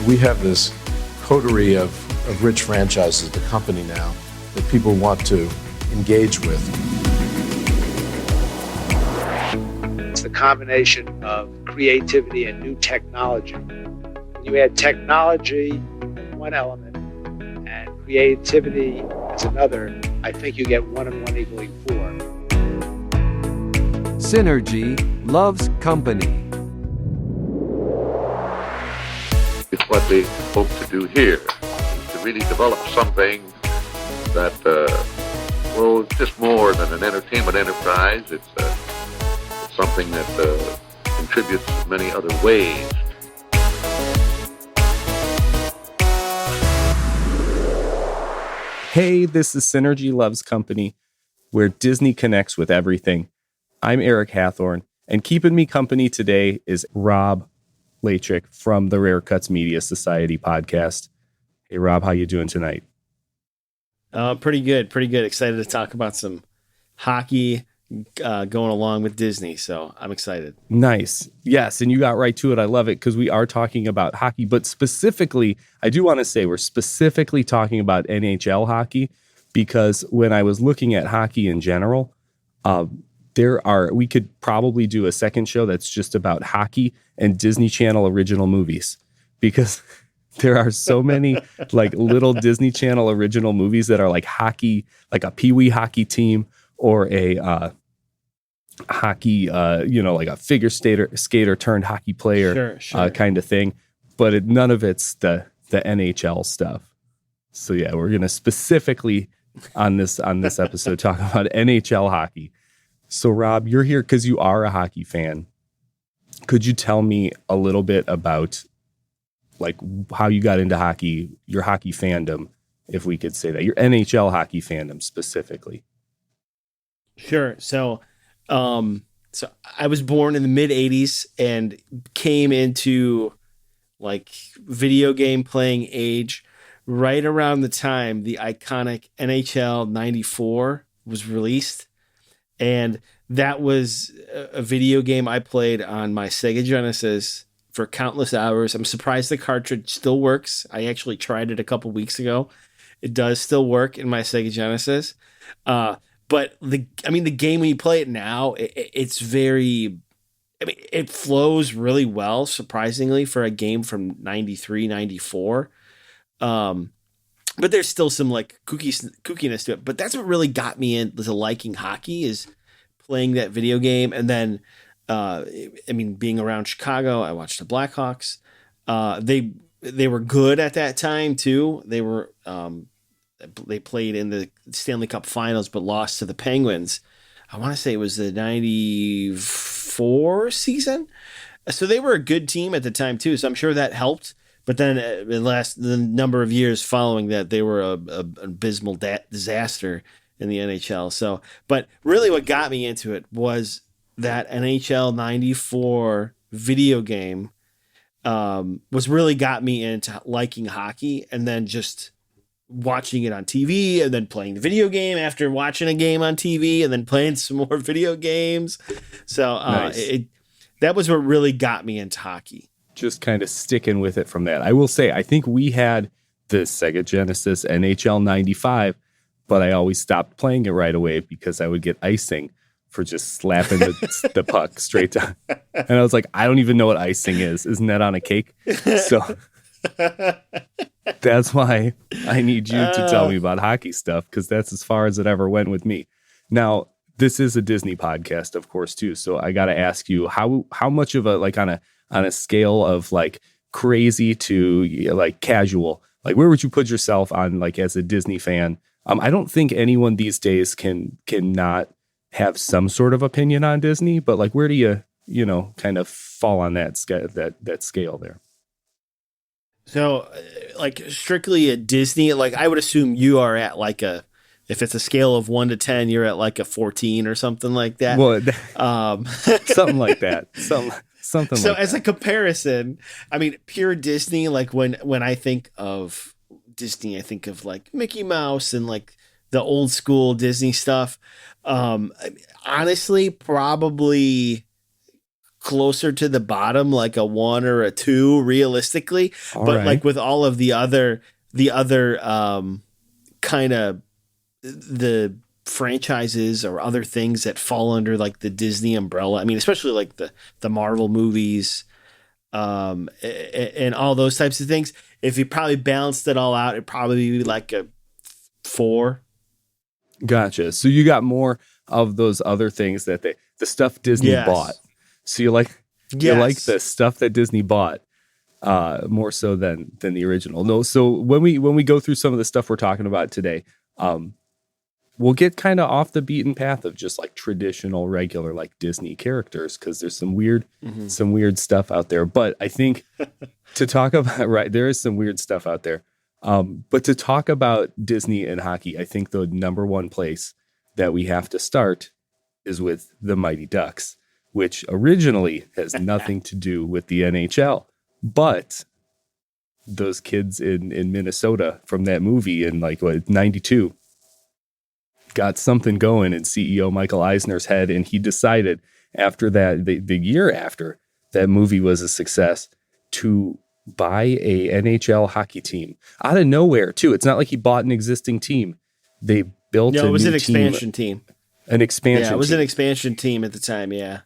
We have this coterie of rich franchises, the company now, that people want to engage with. It's the combination of creativity and new technology. When you add technology as one element and creativity as another, I think you get 1 and 1 equaling 4. Synergy loves company. It's what they hope to do here, to really develop something that, it's just more than an entertainment enterprise. It's something that contributes in many other ways. Hey, this is Synergy Loves Company, where Disney connects with everything. I'm Eric Hathorn, and keeping me company today is Rob Latrick from the Rare Cuts Media Society podcast. Hey, Rob, how you doing tonight? Pretty good. Excited to talk about some hockey going along with Disney, so I'm excited. Nice. Yes, and you got right to it. I love it because we are talking about hockey, but specifically, I do want to say we're specifically talking about NHL hockey because when I was looking at hockey in general, we could probably do a second show that's just about hockey and Disney Channel original movies because there are so many like little Disney Channel original movies that are like hockey, like a Pee-wee hockey team or a hockey, like a figure skater turned hockey player kind of thing. But none of it's the NHL stuff. So yeah, we're going to specifically on this episode talk about NHL hockey. So Rob, you're here because you are a hockey fan. Could you tell me a little bit about like how you got into hockey, your hockey fandom, if we could say that, your NHL hockey fandom specifically? Sure. So I was born in the mid 80s and came into like video game playing age right around the time the iconic NHL 94 was released. And that was a video game I played on my Sega Genesis for countless hours. I'm surprised the cartridge still works. I actually tried it a couple weeks ago. It does still work in my Sega Genesis. But the game when you play it now, it flows really well, surprisingly, for a game from 93, 94. But there's still some like kookiness to it. But that's what really got me into liking hockey is playing that video game. And then, being around Chicago, I watched the Blackhawks. They were good at that time too. They played in the Stanley Cup Finals, but lost to the Penguins. I want to say it was the 94 season. So they were a good team at the time too. So I'm sure that helped. But then the number of years following that, they were an abysmal disaster in the NHL. So, but really what got me into it was that NHL 94 video game was really got me into liking hockey and then just watching it on TV and then playing the video game after watching a game on TV and then playing some more video games. So nice. That was what really got me into hockey. Just kind of sticking with it from that. I will say, I think we had the Sega Genesis NHL 95, but I always stopped playing it right away because I would get icing for just slapping the puck straight down. And I was like, I don't even know what icing is. Isn't that on a cake? So that's why I need you to tell me about hockey stuff because that's as far as it ever went with me. Now, this is a Disney podcast, of course, too. So I got to ask you, how much of a, like on a scale of like crazy to like casual, like where would you put yourself on like as a Disney fan? I don't think anyone these days can not have some sort of opinion on Disney, but like where do you kind of fall on that scale there? So like strictly at Disney, like I would assume you are at like if it's a scale of 1 to 10, you're at like a 14 or something like that. Well, something like that. Something so like as that. a comparison, I mean, pure Disney, like when I think of Disney, I think of like Mickey Mouse and like the old school Disney stuff. Honestly, probably closer to the bottom, like a 1 or a 2 realistically. But right. like with all of the other kind of the franchises or other things that fall under like the Disney umbrella. I mean, especially like the Marvel movies, and all those types of things. If you probably balanced it all out, it'd probably be like a 4. Gotcha. So you got more of those other things that the stuff Disney Yes. bought. So you like the stuff that Disney bought more so than the original. No. So when we go through some of the stuff we're talking about today, we'll get kind of off the beaten path of just like traditional, regular like Disney characters, because there's some weird stuff out there. But I think to talk about there is some weird stuff out there. But to talk about Disney and hockey, I think the number one place that we have to start is with the Mighty Ducks, which originally has nothing to do with the NHL. But those kids in Minnesota from that movie in like 92 got something going in CEO Michael Eisner's head. And he decided after that, the year after that movie was a success, to buy a NHL hockey team out of nowhere too. It's not like he bought an existing team. They built No, it was new an expansion team. An expansion. Yeah, it was team. an expansion team at the time. Yeah,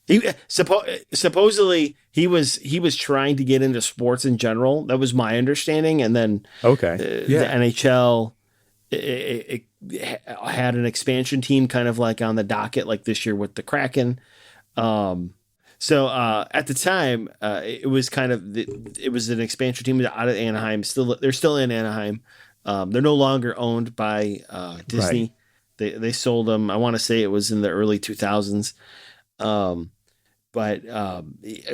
he supposedly he was trying to get into sports in general. That was my understanding. And then Okay. the NHL it had an expansion team, kind of like on the docket, like this year with the Kraken. So at the time, it was kind of it was an expansion team out of Anaheim. They're still in Anaheim. They're no longer owned by Disney. Right. They sold them. I want to say it was in the early 2000s. But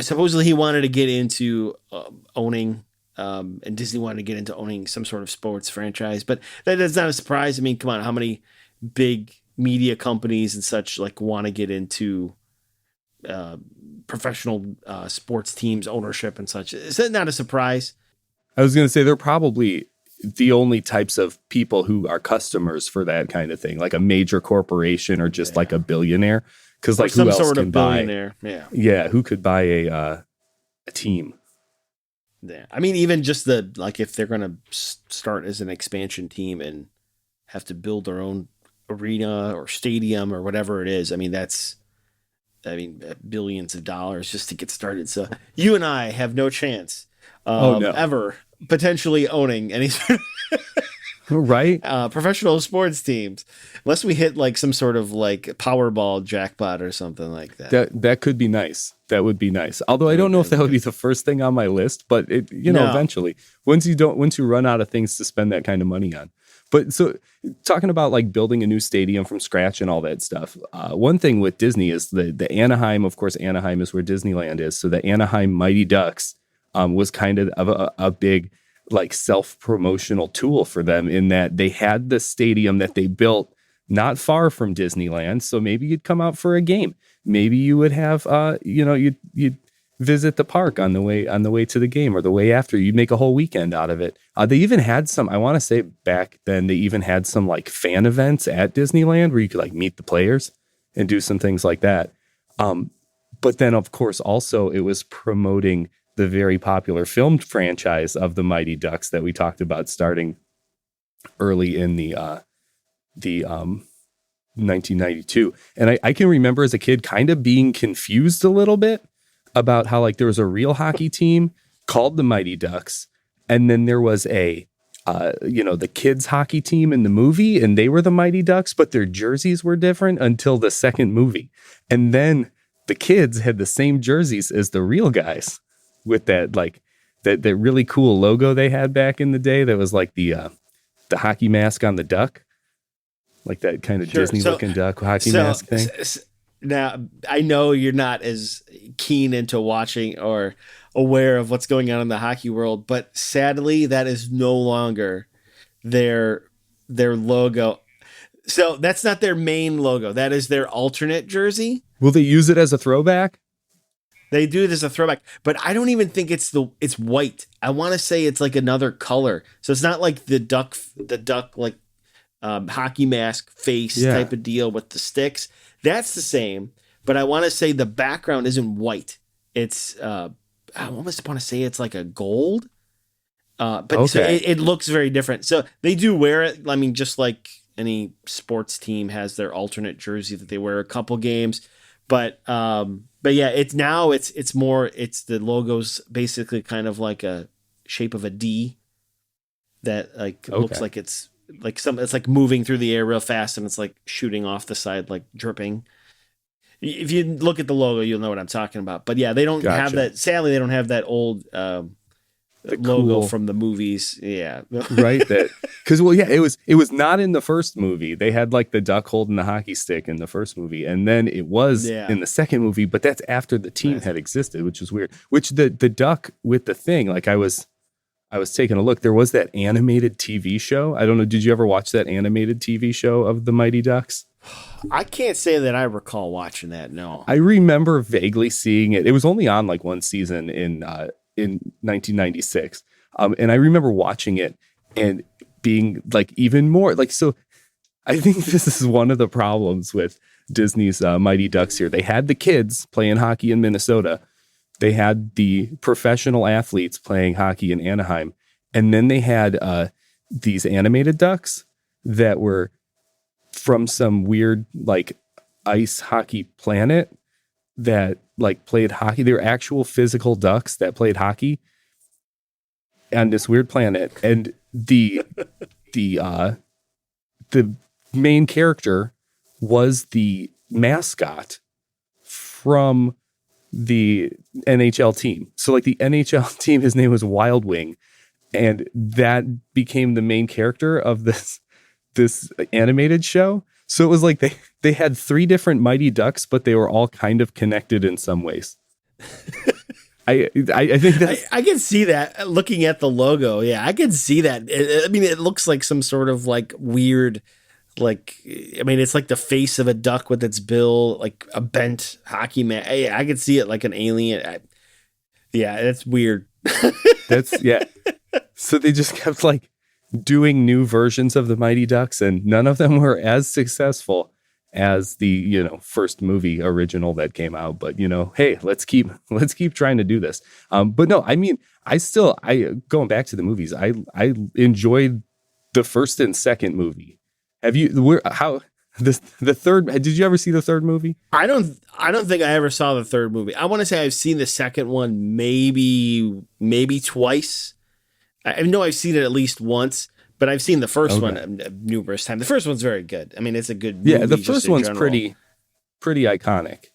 supposedly he wanted to get into owning, and Disney wanted to get into owning some sort of sports franchise. But that's not a surprise. I mean, come on, how many big media companies and such like want to get into professional sports teams ownership and such? Is that not a surprise? I was going to say they're probably the only types of people who are customers for that kind of thing, like a major corporation or just like a billionaire. Because like some who else sort can of buy? Billionaire. Yeah, who could buy a team? Yeah, I mean, even just if they're going to start as an expansion team and have to build their own arena or stadium or whatever it is, I mean, billions of dollars just to get started. So you and I have no chance ever potentially owning any right professional sports teams, unless we hit like some sort of like Powerball jackpot or something like that. That could be nice. That would be nice. Although I don't know if that would be the first thing on my list, but eventually, once you run out of things to spend that kind of money on. But so talking about like building a new stadium from scratch and all that stuff. One thing with Disney is the Anaheim, of course, Anaheim is where Disneyland is. So the Anaheim Mighty Ducks was kind of a big like self-promotional tool for them, in that they had the stadium that they built not far from Disneyland. So maybe you'd come out for a game. Maybe you would have, you'd visit the park on the way to the game or the way after. You'd make a whole weekend out of it. They even had some, I want to say back then, they even had some like fan events at Disneyland where you could like meet the players and do some things like that. But then of course also it was promoting the very popular film franchise of the Mighty Ducks that we talked about starting early in the 1992. And I can remember as a kid kind of being confused a little bit about how like there was a real hockey team called the Mighty Ducks, and then there was the kids hockey team in the movie, and they were the Mighty Ducks, but their jerseys were different until the second movie. And then the kids had the same jerseys as the real guys, with that like that really cool logo they had back in the day that was like the hockey mask on the duck, like that kind of Disney looking duck hockey mask thing. Now, I know you're not as keen into watching or aware of what's going on in the hockey world, but sadly that is no longer their logo. So that's not their main logo. That is their alternate jersey. Will they use it as a throwback? They do it as a throwback, but I don't even think it's white. I want to say it's like another color. So it's not like the duck like hockey mask face type of deal with the sticks. That's the same, but I want to say the background isn't white. It's I almost want to say it's like a gold. But so it looks very different. So they do wear it. I mean, just like any sports team has their alternate jersey that they wear a couple games. But yeah, it's the logo's basically kind of like a shape of a D that like looks like it's like moving through the air real fast, and it's like shooting off the side, like dripping. If you look at the logo, you'll know what I'm talking about. But yeah, they don't have that. Sadly, they don't have that old logo from the movies. Yeah. Right. Because it was not in the first movie. They had like the duck holding the hockey stick in the first movie, and then it was in the second movie, but that's after the team had existed, which is weird. Which the duck with the thing, like I was taking a look, there was that animated TV show. I don't know, did you ever watch that animated TV show of the Mighty Ducks? I can't say that I recall watching that, no. I remember vaguely seeing it. It was only on like one season in 1996. And I remember watching it and being like even more like, so I think this is one of the problems with Disney's Mighty Ducks here. They had the kids playing hockey in Minnesota. They had the professional athletes playing hockey in Anaheim. And then they had these animated ducks that were from some weird like ice hockey planet that like played hockey. They were actual physical ducks that played hockey on this weird planet. And the main character was the mascot from the NHL team. So like the NHL team, his name was Wild Wing, and that became the main character of this animated show. So it was like they had 3 different Mighty Ducks, but they were all kind of connected in some ways. I think that I can see that looking at the logo. Yeah, I can see that. I mean, it looks like some sort of like weird, like, I mean, it's like the face of a duck with its bill, like a bent hockey man. I could see it like an alien. Yeah, it's weird. So they just kept like doing new versions of the Mighty Ducks, and none of them were as successful as the first movie original that came out. But hey, let's keep trying to do this. But no, I mean, I going back to the movies, I enjoyed the first and second movie. Have you the third? Did you ever see the third movie? I don't think I ever saw the third movie. I want to say I've seen the second one maybe twice. I know I've seen it at least once, but I've seen the first one numerous times. The first one's very good. I mean, it's a good movie. Yeah, the first one's pretty iconic.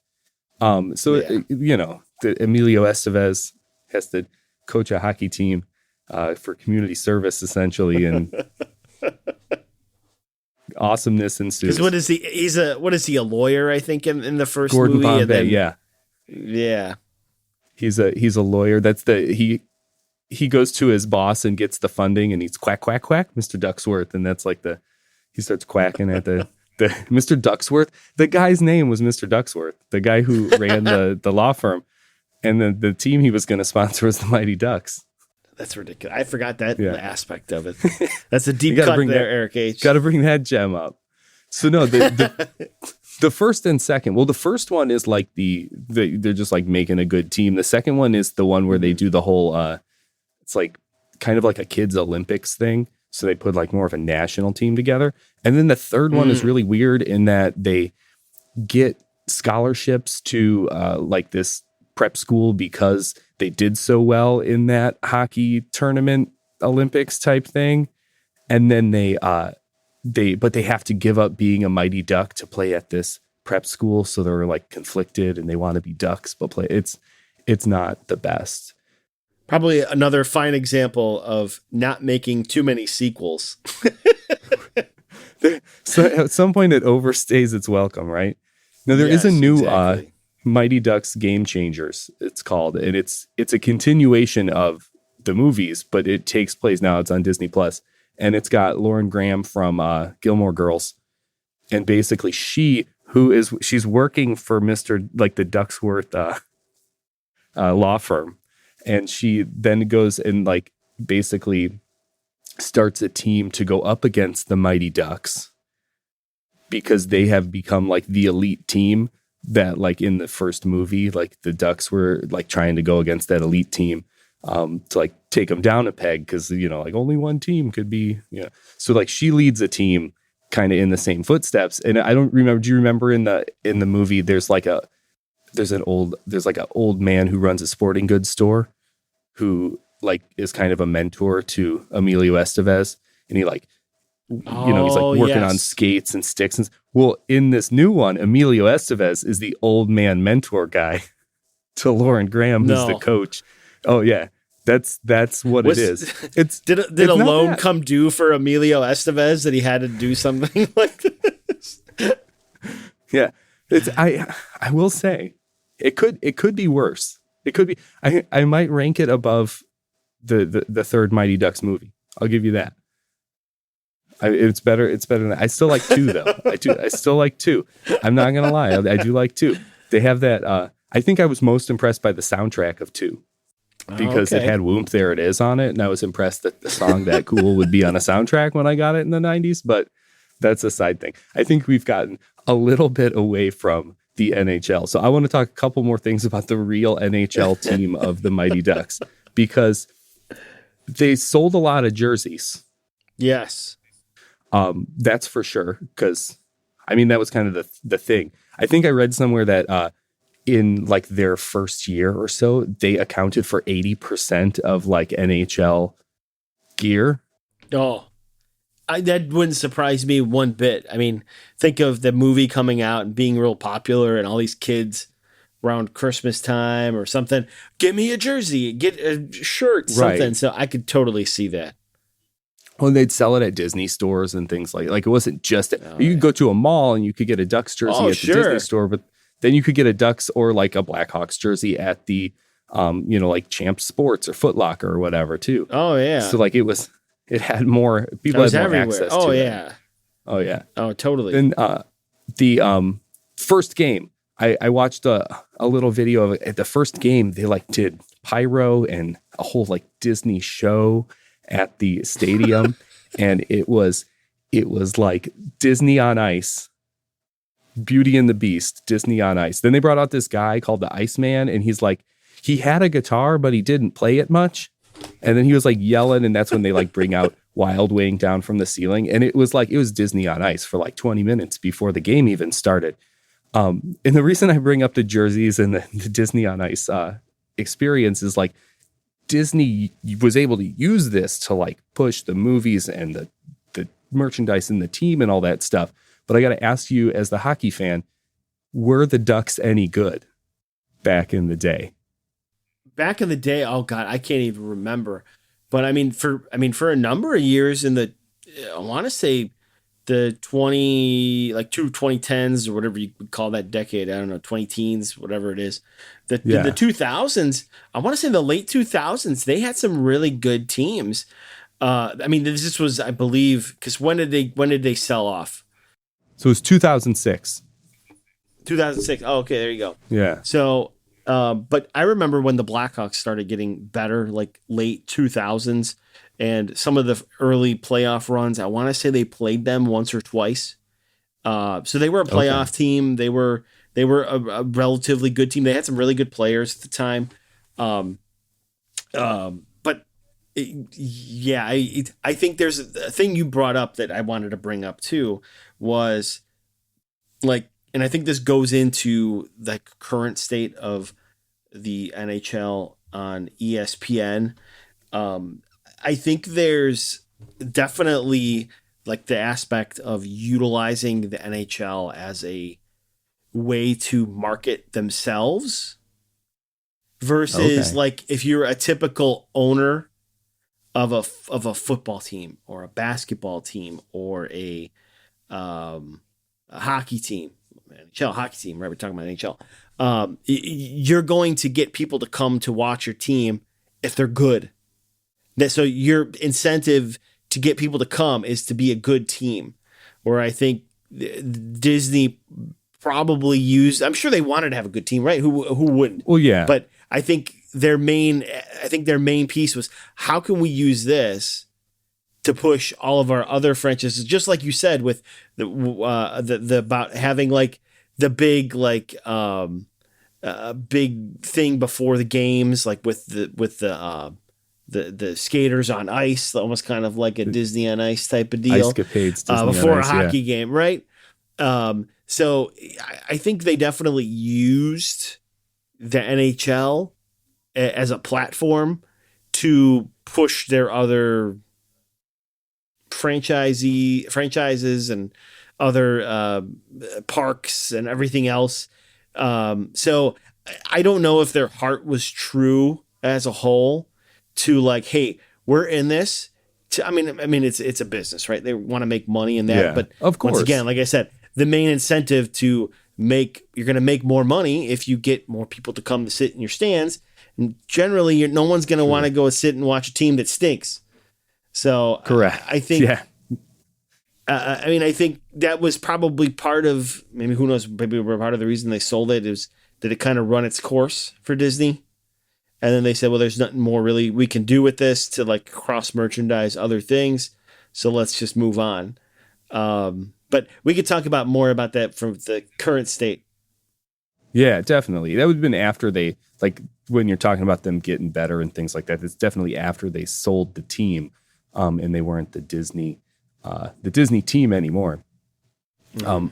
The Emilio Estevez has to coach a hockey team for community service, essentially, and awesomeness ensues. What is he? What is he? A lawyer, I think, in the first Gordon movie. Bombay, yeah. He's a lawyer. He goes to his boss and gets the funding, and he's quack, quack, quack, Mr. Ducksworth. And that's like he starts quacking at the Mr. Ducksworth. The guy's name was Mr. Ducksworth, the guy who ran the law firm. And then the team he was going to sponsor was the Mighty Ducks. That's ridiculous. I forgot that aspect of it. That's a deep cut there, Eric H. Got to bring that gem up. So no, the first and second. Well, the first one is like they're just like making a good team. The second one is the one where they do the whole. It's like kind of like a kids Olympics thing. So they put like more of a national team together. And then the third one is really weird in that they get scholarships to like this prep school because they did so well in that hockey tournament Olympics type thing. And then they have to give up being a Mighty Duck to play at this prep school. So they're like conflicted and they want to be Ducks, but it's not the best. Probably another fine example of not making too many sequels. So at some point it overstays its welcome, right? Now there is a new Mighty Ducks Game Changers, it's called, and it's a continuation of the movies, but it takes place now. It's on Disney Plus, and it's got Lauren Graham from Gilmore Girls, and basically she's working for Mr. like the Ducksworth law firm. And she then goes and like basically starts a team to go up against the Mighty Ducks because they have become like the elite team, that like in the first movie, like the Ducks were like trying to go against that elite team to like take them down a peg because, you know, like only one team could be, you know. So like she leads a team kind of in the same footsteps. And I don't remember, do you remember in the movie there's like an old man who runs a sporting goods store who like is kind of a mentor to Emilio Estevez, and he like, you know, he's like working on skates and sticks. And well, in this new one, Emilio Estevez is the old man mentor guy to Lauren Graham, who's the coach. Oh yeah, that's what it is. It's did a loan come due for Emilio Estevez that he had to do something like this? Yeah, it's I will say it could be worse. It could be. I might rank it above the third Mighty Ducks movie. I'll give you that. It's better. It's better than I still like 2 though. I still like 2. I'm not gonna lie. I do like 2. They have that. I think I was most impressed by the soundtrack of 2 because it had "Whoomp There It Is" on it, and I was impressed that the song "That Cool" would be on a soundtrack when I got it in the '90s. But that's a side thing. I think we've gotten a little bit away from the NHL, so I want to talk a couple more things about the real NHL team of the Mighty Ducks because they sold a lot of jerseys. Yes. That's for sure. Because I mean, that was kind of the thing. I think I read somewhere that in like their first year or so, they accounted for 80% of like NHL gear. Oh, that wouldn't surprise me one bit. I mean, think of the movie coming out and being real popular and all these kids around Christmas time or something. Give me a jersey, get a shirt, something. Right. So I could totally see that. Well, they'd sell it at Disney stores and things like it wasn't just you could go to a mall and you could get a Ducks jersey at the Disney store, but then you could get a Ducks or like a Blackhawks jersey at the you know, like Champs Sports or Foot Locker or whatever too. Oh yeah. So like it had more people had more everywhere. access to yeah. Oh yeah. Oh totally. Then the first game, I watched a little video of it. At the first game, they like did pyro and a whole like Disney show at the stadium, and it was like Disney on Ice, Beauty and the Beast, Disney on Ice. Then they brought out this guy called the Iceman, and he's like, he had a guitar, but he didn't play it much. And then he was like yelling, and that's when they like bring out Wild Wing down from the ceiling. And it was Disney on Ice for like 20 minutes before the game even started. And the reason I bring up the jerseys and the Disney on Ice experience is like, Disney was able to use this to like push the movies and the merchandise and the team and all that stuff. But I got to ask you, as the hockey fan, were the Ducks any good back in the day? Back in the day, oh God, I can't even remember. But I mean, for a number of years in the, I want to say the 2010s or whatever you would call that decade. I don't know, 20 teens, whatever it is. The 2000s, I want to say the late 2000s, they had some really good teams. I mean, this was, I believe, because when did they sell off? So it was 2006. 2006. Oh, okay, there you go. Yeah. So, but I remember when the Blackhawks started getting better, like late 2000s, and some of the early playoff runs. I want to say they played them once or twice. So they were a playoff team. They were a relatively good team. They had some really good players at the time. I think there's a thing you brought up that I wanted to bring up too, was like, and I think this goes into the current state of the NHL on ESPN. I think there's definitely like the aspect of utilizing the NHL as a way to market themselves versus like if you're a typical owner of a football team or a basketball team or a hockey team, NHL hockey team, right? We're talking about NHL. You're going to get people to come to watch your team if they're good. So your incentive to get people to come is to be a good team. Where I think Disney probably used, I'm sure they wanted to have a good team, right? Who wouldn't? Well, yeah. But I think their main piece was, how can we use this to push all of our other franchises? Just like you said with the about having like the big big thing before the games, like with the skaters on ice, almost kind of like a Disney on Ice type of deal. Ice-capades, Disney before on a Ice, hockey game, right? So I think they definitely used the NHL as a platform to push their other franchises and other parks and everything else. So I don't know if their heart was true as a whole to like, hey, we're in this. I mean, it's a business, right? They want to make money in that, Yeah, but of course. once again, like I said, the main incentive you're going to make more money if you get more people to come to sit in your stands. And generally, no one's going to want to go sit and watch a team that stinks. So Correct. I think, Yeah. I think that was probably part of, maybe who knows, maybe part of the reason they sold it is that it kind of run its course for Disney. And then they said, well, there's nothing more really we can do with this to like cross merchandise other things. So let's just move on. But we could talk about more about that from the current state. Yeah, definitely. That would have been after they, like, when you're talking about them getting better and things like that, it's definitely after they sold the team, and they weren't the Disney team anymore. Mm-hmm.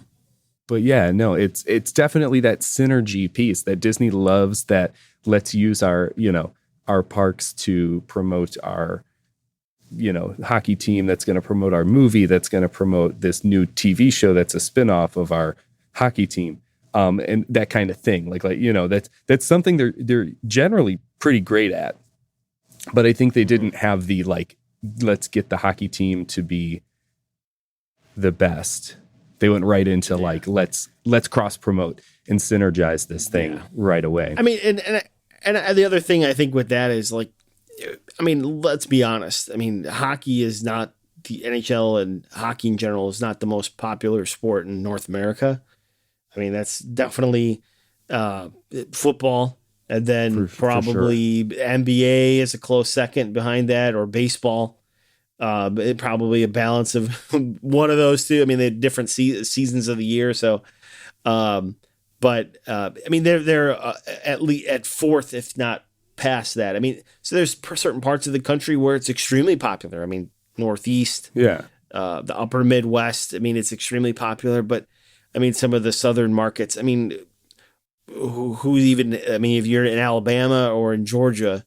But yeah, no, it's definitely that synergy piece that Disney loves, that let's use our parks to promote our, hockey team, that's going to promote our movie, that's going to promote this new TV show that's a spinoff of our hockey team. And that kind of thing, that's something they're generally pretty great at, but I think they didn't have the let's get the hockey team to be the best. They went right into let's cross promote and synergize this thing right away. I mean, and the other thing I think with that is let's be honest. I mean, hockey is not, the NHL and hockey in general is not the most popular sport in North America. I mean, that's definitely football, and then probably NBA is a close second behind that, or baseball. Probably a balance of one of those two. I mean, they had different seasons of the year, so. But they're at least at fourth, if not past that. I mean, so there's certain parts of the country where it's extremely popular. I mean, Northeast, the upper Midwest. I mean, it's extremely popular, but. I mean, some of the southern markets, I mean, who even, I mean, if you're in Alabama or in Georgia,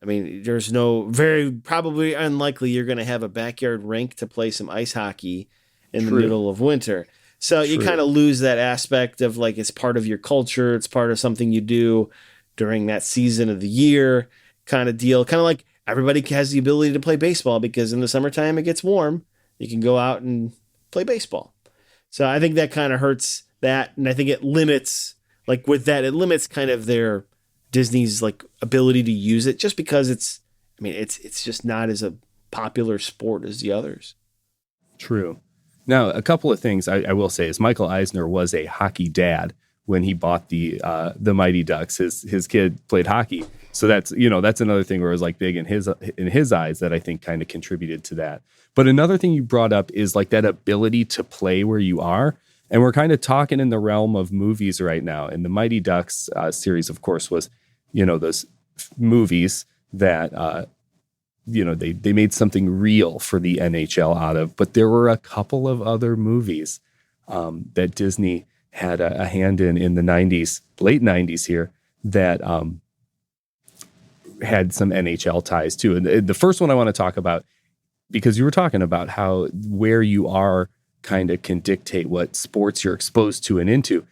I mean, there's very probably unlikely you're going to have a backyard rink to play some ice hockey in the middle of winter. So you kind of lose that aspect of it's part of your culture. It's part of something you do during that season of the year kind of deal. Kind of like everybody has the ability to play baseball because in the summertime it gets warm. You can go out and play baseball. So I think that kind of hurts that. And I think it limits, it limits kind of their Disney's ability to use it just because it's just not as a popular sport as the others. True. Now, a couple of things I will say is Michael Eisner was a hockey dad when he bought the Mighty Ducks. His kid played hockey. So that's another thing where it was big in his eyes that I think kind of contributed to that. But another thing you brought up is that ability to play where you are. And we're kind of talking in the realm of movies right now. And the Mighty Ducks series, of course, was, those movies that, they made something real for the NHL out of. But there were a couple of other movies that Disney had a hand in the 90s, late 90s here, that had some NHL ties too. And the first one I want to talk about, because you were talking about how where you are kind of can dictate what sports you're exposed to and into.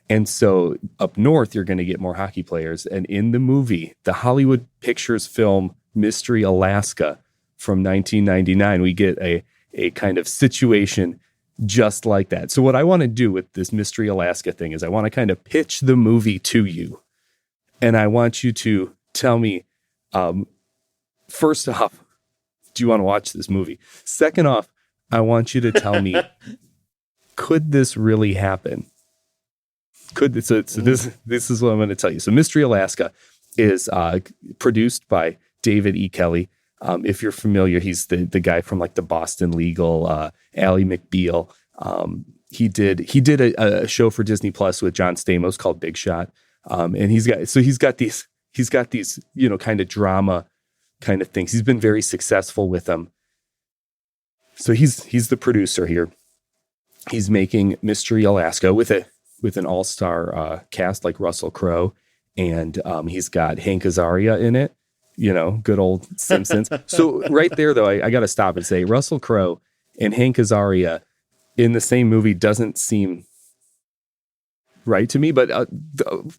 And so up north, you're going to get more hockey players. And in the movie, the Hollywood Pictures film Mystery Alaska from 1999, we get a kind of situation just like that. So what I want to do with this Mystery Alaska thing is I want to kind of pitch the movie to you. And I want you to tell me, first off, do you want to watch this movie? Second off, I want you to tell me, could this really happen? This is what I'm going to tell you. So Mystery Alaska is produced by David E. Kelly. If you're familiar, he's the guy from the Boston Legal, Ally McBeal. He did a show for Disney Plus with John Stamos called Big Shot. And he's got these, kind of drama kind of things. He's been very successful with them. So he's the producer here. He's making Mystery Alaska with an all-star cast like Russell Crowe, and he's got Hank Azaria in it. Good old Simpsons. So right there, though, I got to stop and say Russell Crowe and Hank Azaria in the same movie doesn't seem right to me. But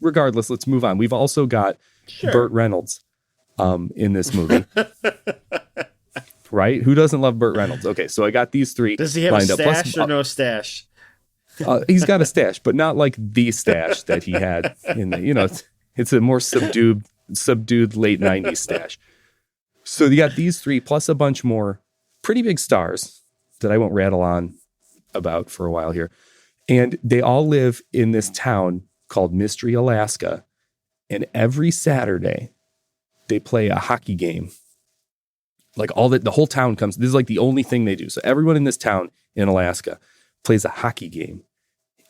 regardless, let's move on. We've also got Burt Reynolds in this movie. Right? Who doesn't love Burt Reynolds? Okay, so I got these three. Does he have a stash or no stash? He's got a stash, but not like the stash that he had in the, it's a more subdued late 90s stash. So you got these three plus a bunch more pretty big stars that I won't rattle on about for a while here. And they all live in this town called Mystery, Alaska. And every Saturday they play a hockey game. Like the whole town comes. This is like the only thing they do. So everyone in this town in Alaska plays a hockey game.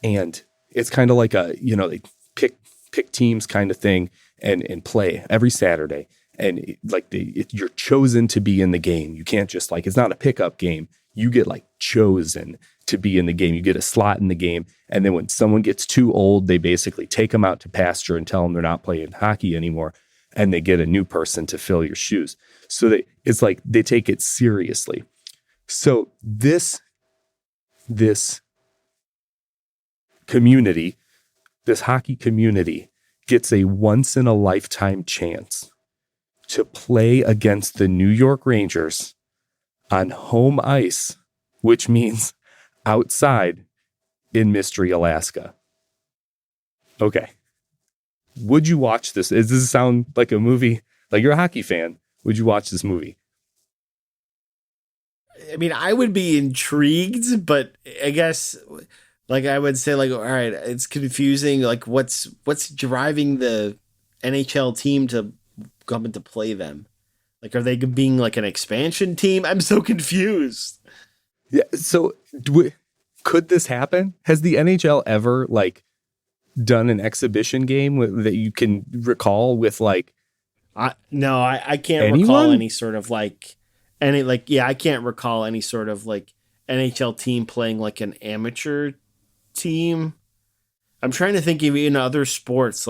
And it's kind of like they pick teams kind of thing and play every Saturday. And you're chosen to be in the game. You can't just it's not a pickup game. You get chosen to be in the game. You get a slot in the game. And then when someone gets too old, they basically take them out to pasture and tell them they're not playing hockey anymore. And they get a new person to fill your shoes. So they take it seriously. So this community, this hockey community, gets a once in a lifetime chance to play against the New York Rangers on home ice, which means outside in Mystery, Alaska. Okay. Would you watch this? Does this sound like a movie? Like you're a hockey fan. Would you watch this movie? I mean, I would be intrigued, but I guess I would say all right, it's confusing. What's driving the NHL team to come into play them? Are they being an expansion team? I'm so confused. Yeah. So could this happen? Has the NHL ever done an exhibition game that you can recall with No, I can't anyone? recall any sort of I can't recall any sort of NHL team playing an amateur team. I'm trying to think of other sports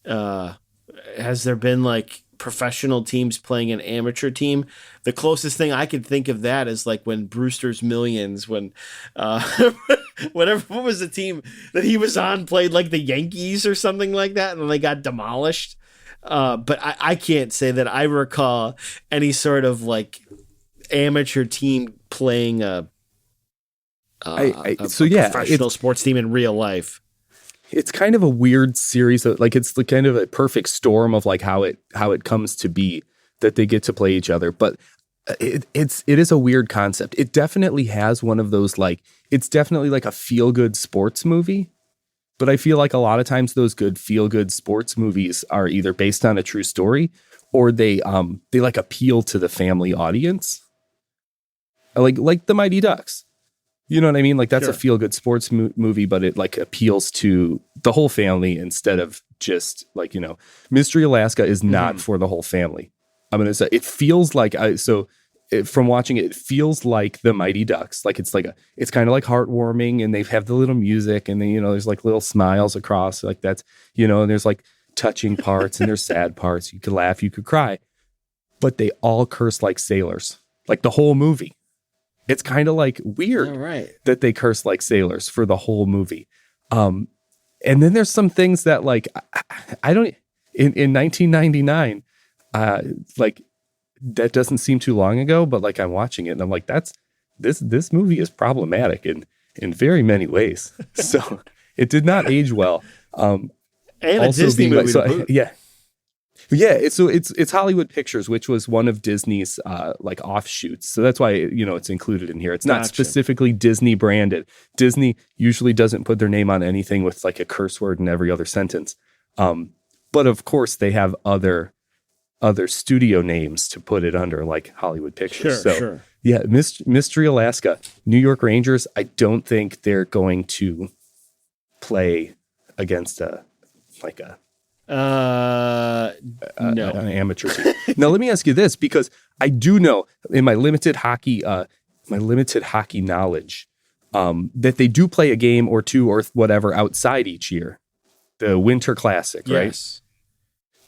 has there been professional teams playing an amateur team? The closest thing I could think of that is when Brewster's Millions, when what was the team that he was on played the Yankees or something like that, and then they got demolished. But I can't say that I recall any sort of amateur team playing a professional sports team in real life. It's kind of a weird series of it's the kind of a perfect storm of how it comes to be that they get to play each other. But it is a weird concept. It definitely has one of those it's definitely a feel good sports movie. But I feel a lot of times those good feel good sports movies are either based on a true story or they appeal to the family audience. Like the Mighty Ducks. You know what I mean? That's Sure. A feel good sports movie, but it appeals to the whole family instead of just Mystery Alaska is not for the whole family. I'm going to say it feels from watching it, it feels like the Mighty Ducks. It's kind of heartwarming, and they have the little music, and then there's little smiles across that's and there's touching parts and there's sad parts. You could laugh, you could cry, but they all curse like sailors, the whole movie. It's kind of weird that they curse like sailors for the whole movie. And then there's some things that I don't in 1999, that doesn't seem too long ago, but I'm watching it and I'm this movie is problematic in very many ways. So it did not age well. And a Disney movie. Yeah, it's Hollywood Pictures, which was one of Disney's offshoots. So that's why it's included in here. It's not specifically Disney branded. Disney usually doesn't put their name on anything with a curse word in every other sentence. But of course they have other studio names to put it under, like Hollywood Pictures. Sure. Yeah, Mystery Alaska, New York Rangers. I don't think they're going to play against an amateur team. Now, let me ask you this, because I do know in my limited hockey knowledge, that they do play a game or two or whatever outside each year, the Winter Classic, right?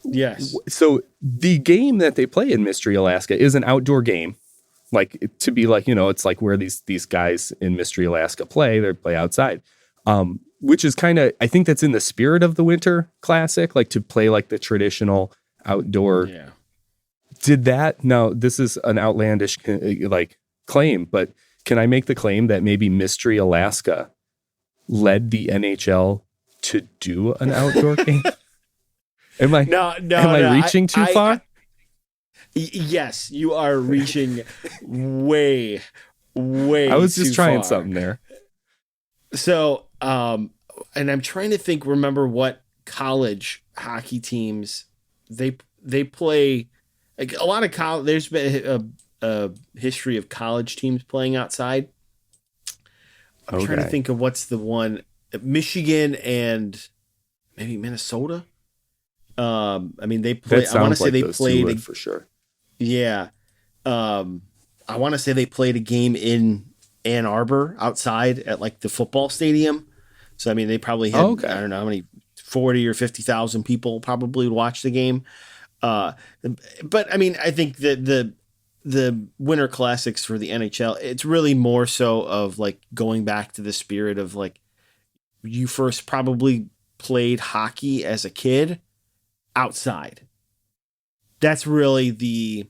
Yes. So the game that they play in Mystery Alaska is an outdoor game. Like, to be like, it's like where these guys in Mystery Alaska they play outside, which is kind of, I think that's in the spirit of the Winter Classic, like to play like the traditional outdoor. Yeah. Now this is an outlandish claim, but can I make the claim that maybe Mystery Alaska led the NHL to do an outdoor game? Am I reaching too far? Yes, you are reaching way. I was just trying something there. So, and I'm trying to remember what college hockey teams they play. Like a lot of college, there's been a history of college teams playing outside. I'm trying to think of what's the one. Michigan and maybe Minnesota. I mean, they play. I want to say they played for sure. Yeah. I want to say they played a game in Ann Arbor outside at like the football stadium. So, I mean, they probably had, I don't know how many, 40 or 50,000 people probably would watch the game. But I mean, I think that the Winter Classics for the NHL, it's really more so of like going back to the spirit of like you first probably played hockey as a kid outside. That's really the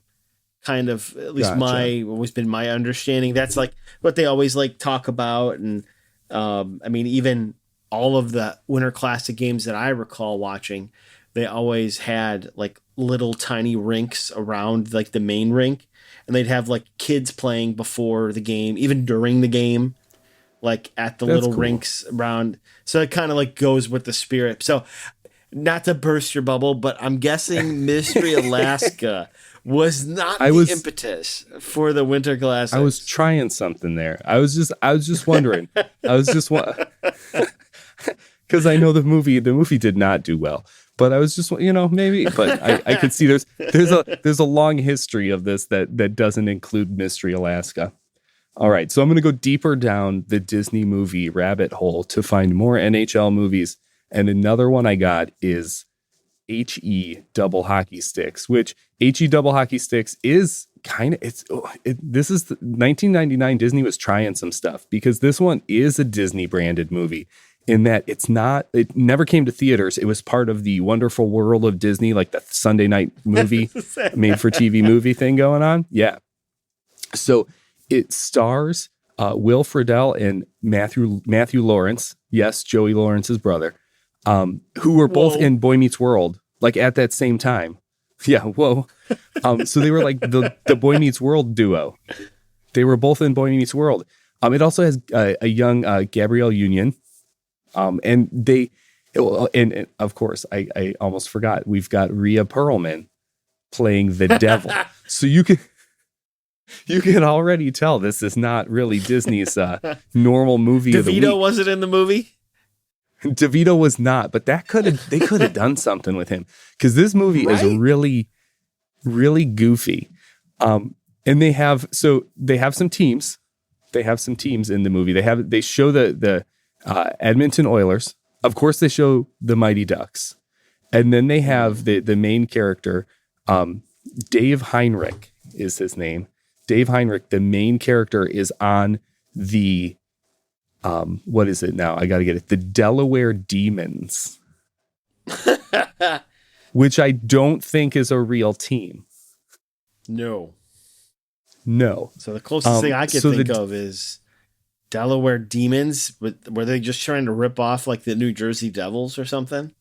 kind of, at least always been my understanding. That's like what they always like talk about. And I mean, even all of the Winter Classic games that I recall watching, they always had like little tiny rinks around like the main rink, and they'd have like kids playing before the game, even during the game, like at the little rinks around. So it kind of like goes with the spirit. So not to burst your bubble, but I'm guessing Mystery Alaska was not the impetus for the Winter Classic. I was trying something there. I was just wondering. Because I know the movie did not do well. But I was just, maybe. But I could see there's a long history of this that doesn't include Mystery Alaska. All right, so I'm going to go deeper down the Disney movie rabbit hole to find more NHL movies. And another one I got is HE Double Hockey Sticks, which HE Double Hockey Sticks is this is 1999. Disney was trying some stuff, because this one is a Disney branded movie in that it never came to theaters. It was part of the Wonderful World of Disney, like the Sunday night movie made for TV movie thing going on. Yeah. So it stars Will Friedle and Matthew Lawrence. Yes, Joey Lawrence's brother. Who were both in Boy Meets World, like at that same time. Yeah, whoa. So they were like the Boy Meets World duo. They were both in Boy Meets World. It also has a young Gabrielle Union. And of course, I almost forgot, we've got Rhea Perlman playing the devil. So you can already tell this is not really Disney's normal movie of the week. DeVito wasn't in the movie? DeVito was not, but they could have done something with him, because this movie is really, really goofy. And they have some teams. They have some teams in the movie. They show the Edmonton Oilers. Of course, they show the Mighty Ducks, and then they have the main character, Dave Heinrich is his name. Dave Heinrich, the main character, is on the what is it now? I got to get it. The Delaware Demons, which I don't think is a real team. No. So the closest thing I can think of is Delaware Demons. Were they just trying to rip off like the New Jersey Devils or something?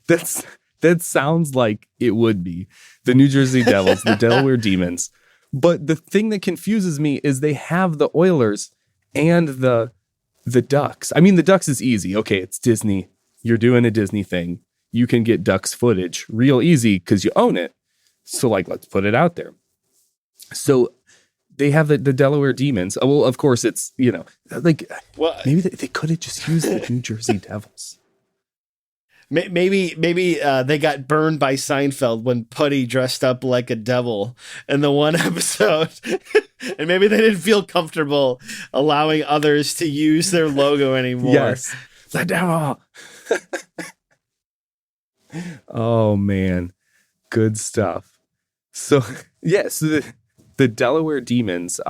That sounds like it would be the New Jersey Devils, the Delaware Demons. But the thing that confuses me is they have the Oilers and the Ducks. I mean, the Ducks is easy. Okay, it's Disney. You're doing a Disney thing. You can get Ducks footage real easy because you own it. So, like, let's put it out there. So they have the Delaware Demons. Oh, well, of course, it's, like, Well, maybe they could have just used the New Jersey Devils. maybe they got burned by Seinfeld when Putty dressed up like a devil in the one episode. And maybe they didn't feel comfortable allowing others to use their logo anymore. Yes. The devil. Oh, man. Good stuff. So, yes, the Delaware Demons,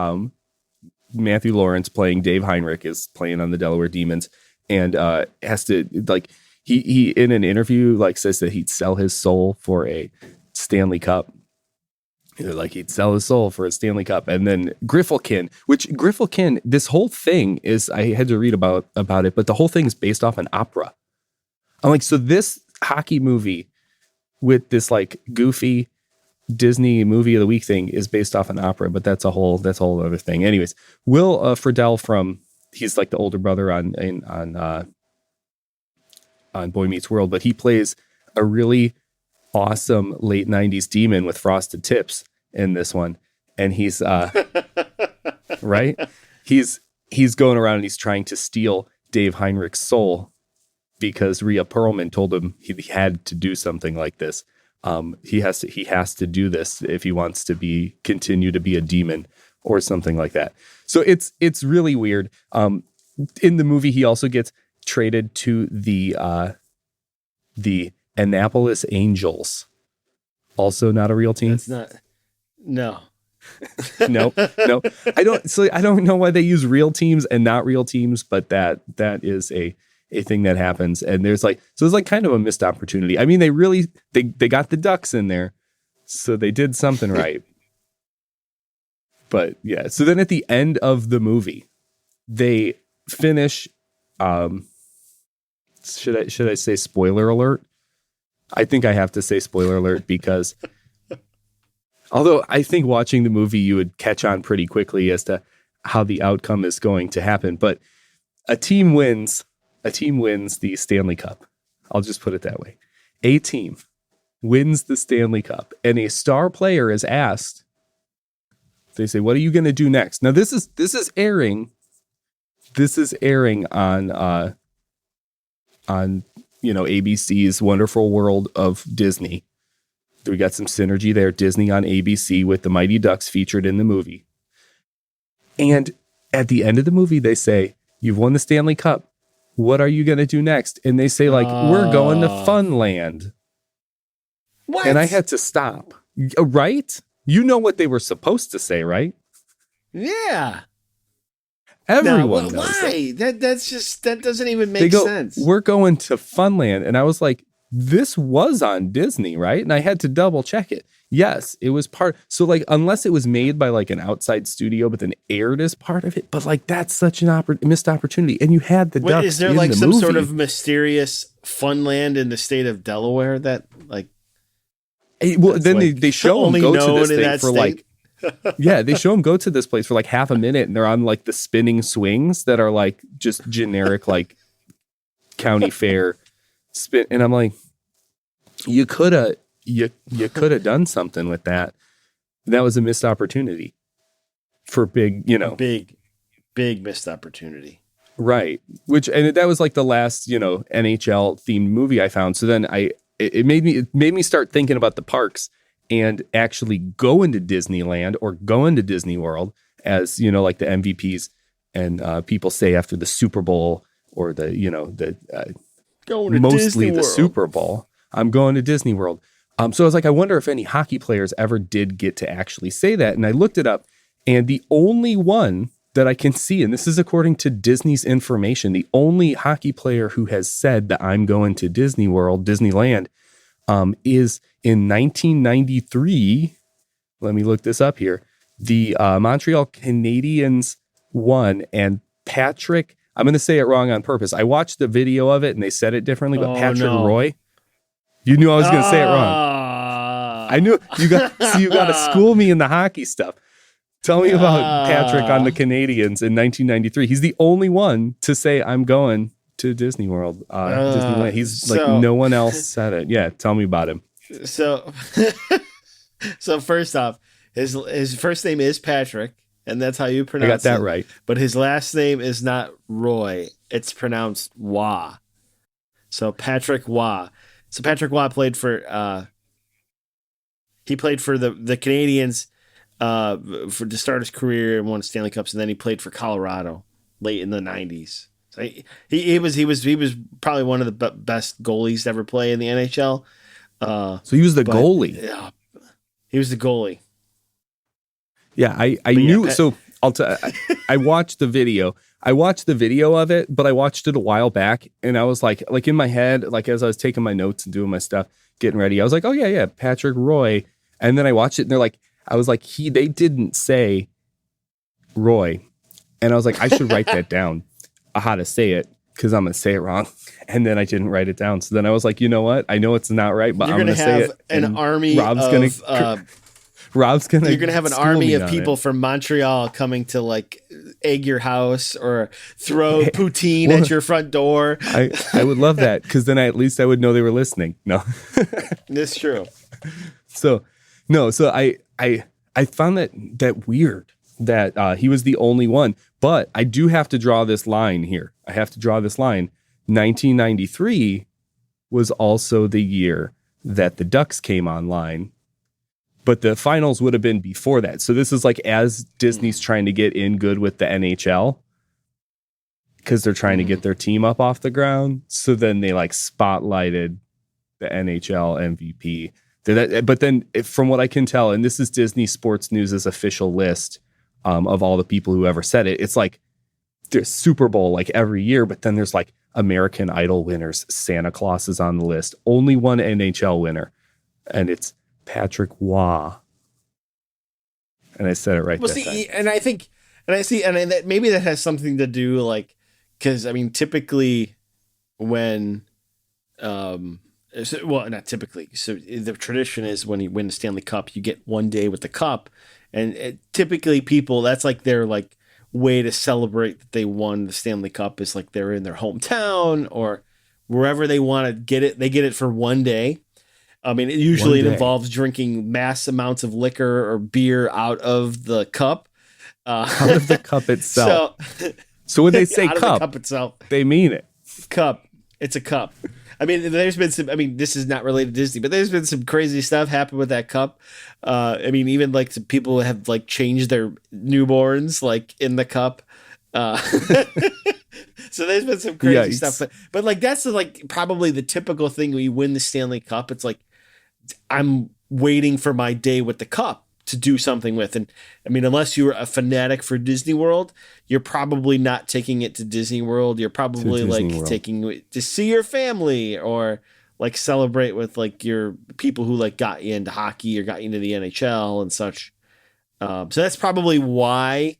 Matthew Lawrence playing Dave Heinrich is playing on the Delaware Demons, and has to, like, he in an interview, like, says that he'd sell his soul for a Stanley Cup. Like, he'd sell his soul for a Stanley Cup. And then Grifflekin, this whole thing is, I had to read about it, but the whole thing is based off an opera. I'm like, so this hockey movie with this, like, goofy Disney movie of the week thing is based off an opera, but that's a whole other thing. Anyways, Will Friedle he's like the older brother on Boy Meets World, but he plays a really awesome late 90s demon with frosted tips in this one. And he's right? He's going around and he's trying to steal Dave Heinrich's soul because Rhea Perlman told him he had to do something like this. He has to do this if he wants to continue to be a demon or something like that. So it's really weird. In the movie, he also gets traded to the Annapolis Angels, also not a real team. That's not. No. No. I don't know why they use real teams and not real teams, but that is a thing that happens. And there's kind of a missed opportunity. I mean, they got the Ducks in there, so they did something right. But yeah, so then at the end of the movie, they finish. Should I say spoiler alert? I think I have to say spoiler alert because although I think watching the movie you would catch on pretty quickly as to how the outcome is going to happen. But a team wins the Stanley Cup. I'll just put it that way. A team wins the Stanley Cup, and a star player is asked. They say, "What are you going to do next?" Now this is airing. This is airing on ABC's Wonderful World of Disney. We got some synergy there. Disney on ABC with the Mighty Ducks featured in the movie. And at the end of the movie, they say, "You've won the Stanley Cup. What are you going to do next?" And they say, like, "We're going to Funland." What? And I had to stop. Right? You know what they were supposed to say, right? Yeah. Everyone knows why? that. That doesn't even They make go, sense. "We're going to Funland." And I was like, this was on Disney, right? And I had to double check it. Yes, it was part. So, like, unless it was made by like an outside studio, but then aired as part of it. But like, that's such an missed opportunity. And you had the Ducks. Is there in like the some movie. sort of mysterious Funland in the state of Delaware that like? Well, then like they show them only go to known this in thing that for state? like. Yeah, they show them go to this place for like half a minute, and they're on like the spinning swings that are like just generic like county fair spin. And I'm like, you could have done something with that. That was a missed opportunity for big missed opportunity. Right. And that was like the last, NHL themed movie I found. So then it made me start thinking about the parks and actually going to Disneyland or going to Disney World as, like the MVPs and people say after the Super Bowl or the Going to mostly Disney the World. Super Bowl. I'm going to Disney World. So I was like, I wonder if any hockey players ever did get to actually say that. And I looked it up, and the only one that I can see, and this is according to Disney's information, the only hockey player who has said that I'm going to Disney World, Disneyland, is in 1993. Let me look this up here. The Montreal Canadiens won, and Patrick, I'm going to say it wrong on purpose. I watched the video of it and they said it differently, but Patrick Roy. You knew I was going to say it wrong. I knew you got to school me in the hockey stuff. Tell me about Patrick on the Canadiens in 1993. He's the only one to say I'm going to Disney World, Disneyland. He's like no one else said it. Yeah, tell me about him. So first off, His first name is Patrick, and that's how you I pronounce it. got that right. But his last name is not Roy. It's pronounced Waugh. So Patrick Waugh. So Patrick Waugh played for the Canadiens to start his career and won Stanley Cups, and then he played for Colorado late in the 90s. So he was probably one of the best goalies to ever play in the NHL. So he was the goalie. Yeah, he was the goalie. Yeah, I knew. So I watched the video. I watched the video of it, but I watched it a while back, and I was like in my head, like as I was taking my notes and doing my stuff, getting ready, I was like, oh yeah, Patrick Roy. And then I watched it, and they didn't say Roy, and I was like, I should write that down, how to say it, because I'm gonna say it wrong. And then I didn't write it down. So then I was like, you know what? I know it's not right, but I'm gonna say it. An army Rob's gonna. You're gonna have an army of people from Montreal coming to like egg your house or throw poutine at your front door. I would love that, because then at least I would know they were listening. No, that's true. So I found that weird that he was the only one. But I do have to draw this line here. 1993 was also the year that the Ducks came online. But the finals would have been before that. So this is like as Disney's trying to get in good with the NHL, because they're trying to get their team up off the ground. So then they like spotlighted the NHL MVP. But then from what I can tell, and this is Disney Sports News' official list of all the people who ever said it, it's like there's Super Bowl like every year, but then there's like American Idol winners. Santa Claus is on the list. Only one NHL winner, and it's Patrick Waugh. And I said it right. Well, maybe that has something to do, like, because I mean, typically when, not typically. So the tradition is when you win the Stanley Cup, you get one day with the cup, and typically people, that's like their like way to celebrate that they won the Stanley Cup, is like they're in their hometown or wherever they want to get it. They get it for one day. I mean, it involves drinking mass amounts of liquor or beer out of the cup. Out of the cup itself. So when they say cup, the cup itself, they mean it. Cup. It's a cup. I mean, there's been some, I mean, this is not related to Disney, but there's been some crazy stuff happen with that cup. I mean, even like some people have like changed their newborns like in the cup. So there's been some crazy stuff, but like that's like probably the typical thing when you win the Stanley Cup. It's like, I'm waiting for my day with the cup to do something with. And I mean, unless you're a fanatic for Disney World, you're probably not taking it to Disney World. You're probably like taking it to see your family or like celebrate with like your people who like got you into hockey or got you into the NHL and such. So that's probably why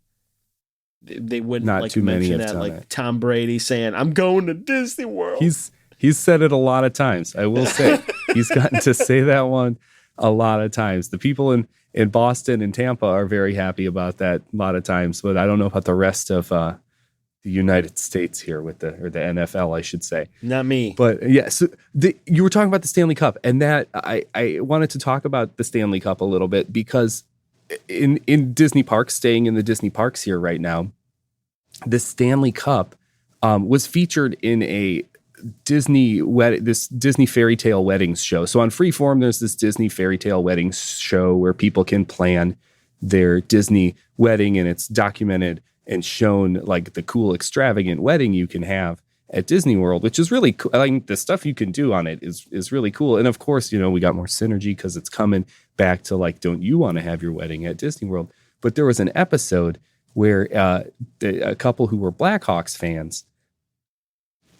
they wouldn't not like too mention many that, like Tom Brady saying, "I'm going to Disney World." He's said it a lot of times. I will say he's gotten to say that one a lot of times. The people in Boston and Tampa are very happy about that a lot of times, but I don't know about the rest of the United States here or the NFL, I should say. Not me. But yeah, so you were talking about the Stanley Cup, and that I wanted to talk about the Stanley Cup a little bit because in Disney parks, staying in the Disney parks here right now, the Stanley Cup was featured in a this Disney fairy tale weddings show. So on Freeform, there's this Disney fairy tale weddings show where people can plan their Disney wedding, and it's documented and shown like the cool, extravagant wedding you can have at Disney World, which is really cool. Like the stuff you can do on it is really cool. And of course, we got more synergy because it's coming back to like, don't you want to have your wedding at Disney World? But there was an episode where a couple who were Blackhawks fans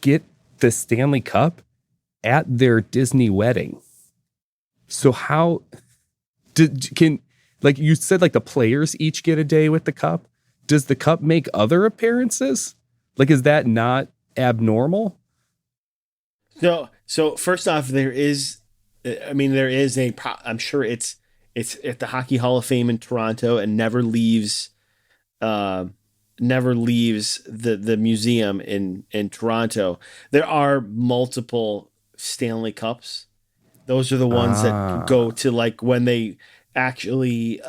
get the Stanley Cup at their Disney wedding. So how like you said, like the players each get a day with the cup? Does the cup make other appearances? Like, is that not abnormal? No. So first off, I'm sure it's at the Hockey Hall of Fame in Toronto and never leaves the museum in Toronto. There are multiple Stanley Cups. Those are the ones that go to like when they actually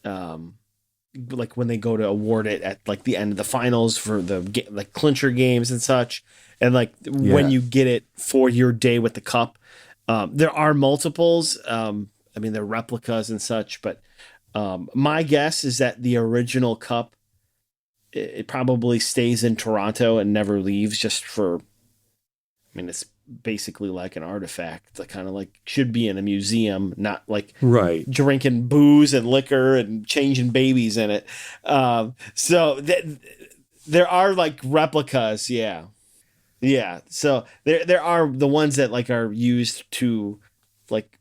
like when they go to award it at like the end of the finals for the like clincher games and such, and like when you get it for your day with the cup. There are multiples. I mean, they're replicas and such, but my guess is that the original cup, it probably stays in Toronto and never leaves, just for, I mean, it's basically like an artifact that kind of like should be in a museum, not like Right. drinking booze and liquor and changing babies in it. So there are like replicas. Yeah. Yeah. So there are the ones that like are used to like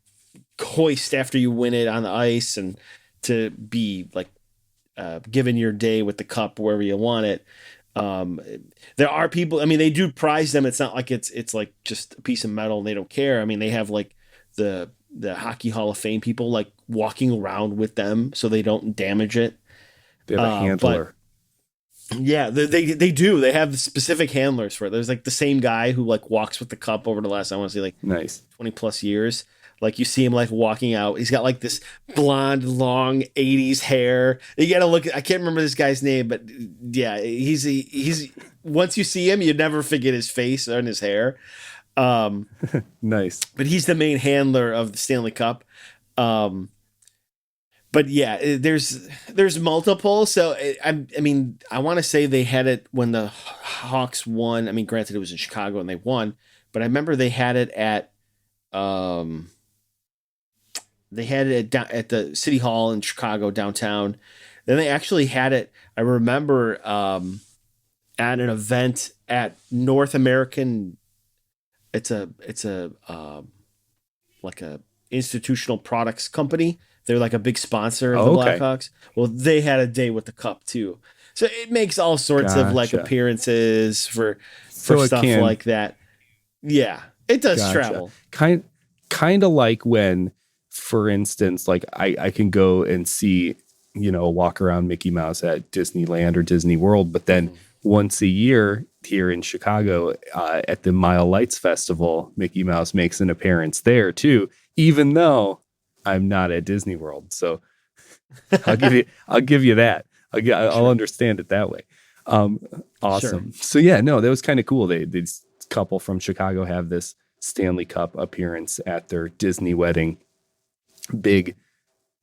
hoist after you win it on the ice and to be like given your day with the cup wherever you want it. There are people, I mean, they do prize them. It's not like it's like just a piece of metal and they don't care. I mean, they have like the Hockey Hall of Fame people like walking around with them so they don't damage it. They have a handler. Yeah, they do. They have specific handlers for it. There's like the same guy who like walks with the cup over the last, I want to say, like Nice. 20 plus years. Like you see him like walking out. He's got like this blonde, long 80s hair. You got to look. I can't remember this guy's name, but yeah, he's once you see him, you never forget his face and his hair. Nice. But he's the main handler of the Stanley Cup. But yeah, there's multiple. So I mean, I want to say they had it when the Hawks won. I mean, granted, it was in Chicago and they won, but I remember they had it at at the City Hall in Chicago downtown. Then they actually had it, I remember, at an event at North American. It's a like a institutional products company. They're like a big sponsor of the Blackhawks. Well, they had a day with the cup too. So it makes all sorts of like appearances for stuff like that. Yeah, it does travel. Kind of like when, for instance, like I can go and see, walk around Mickey Mouse at Disneyland or Disney World, but then once a year here in Chicago at the Mile Lights Festival, Mickey Mouse makes an appearance there too, even though I'm not at Disney World. So I'll give you that. I'll understand it that way. Awesome. Sure. So yeah, no, that was kind of cool. This couple from Chicago have this Stanley Cup appearance at their Disney wedding. Big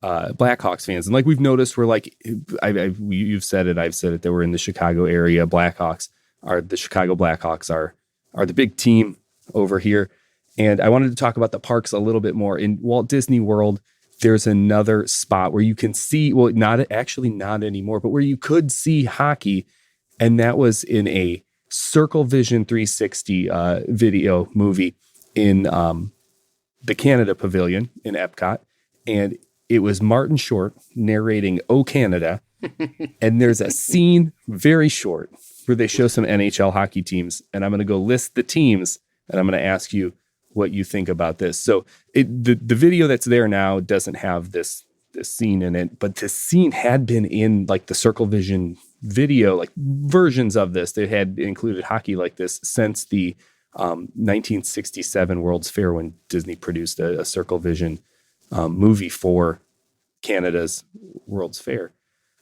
Blackhawks fans, and like we've noticed, we're like, you've said it, I've said it, that we're in the Chicago area. The Chicago Blackhawks are the big team over here. And I wanted to talk about the parks a little bit more. In Walt Disney World, there's another spot where you can see, well, not anymore, but where you could see hockey. And that was in a Circle Vision 360 video movie in the Canada Pavilion in Epcot. And it was Martin Short narrating "O Canada." And there's a scene, very short, where they show some NHL hockey teams. And I'm going to go list the teams, and I'm going to ask you what you think about this. So the video that's there now doesn't have this scene in it, but this scene had been in like the Circle Vision video, like versions of this. They had included hockey like this since the 1967 World's Fair, when Disney produced a Circle Vision movie for Canada's World's Fair.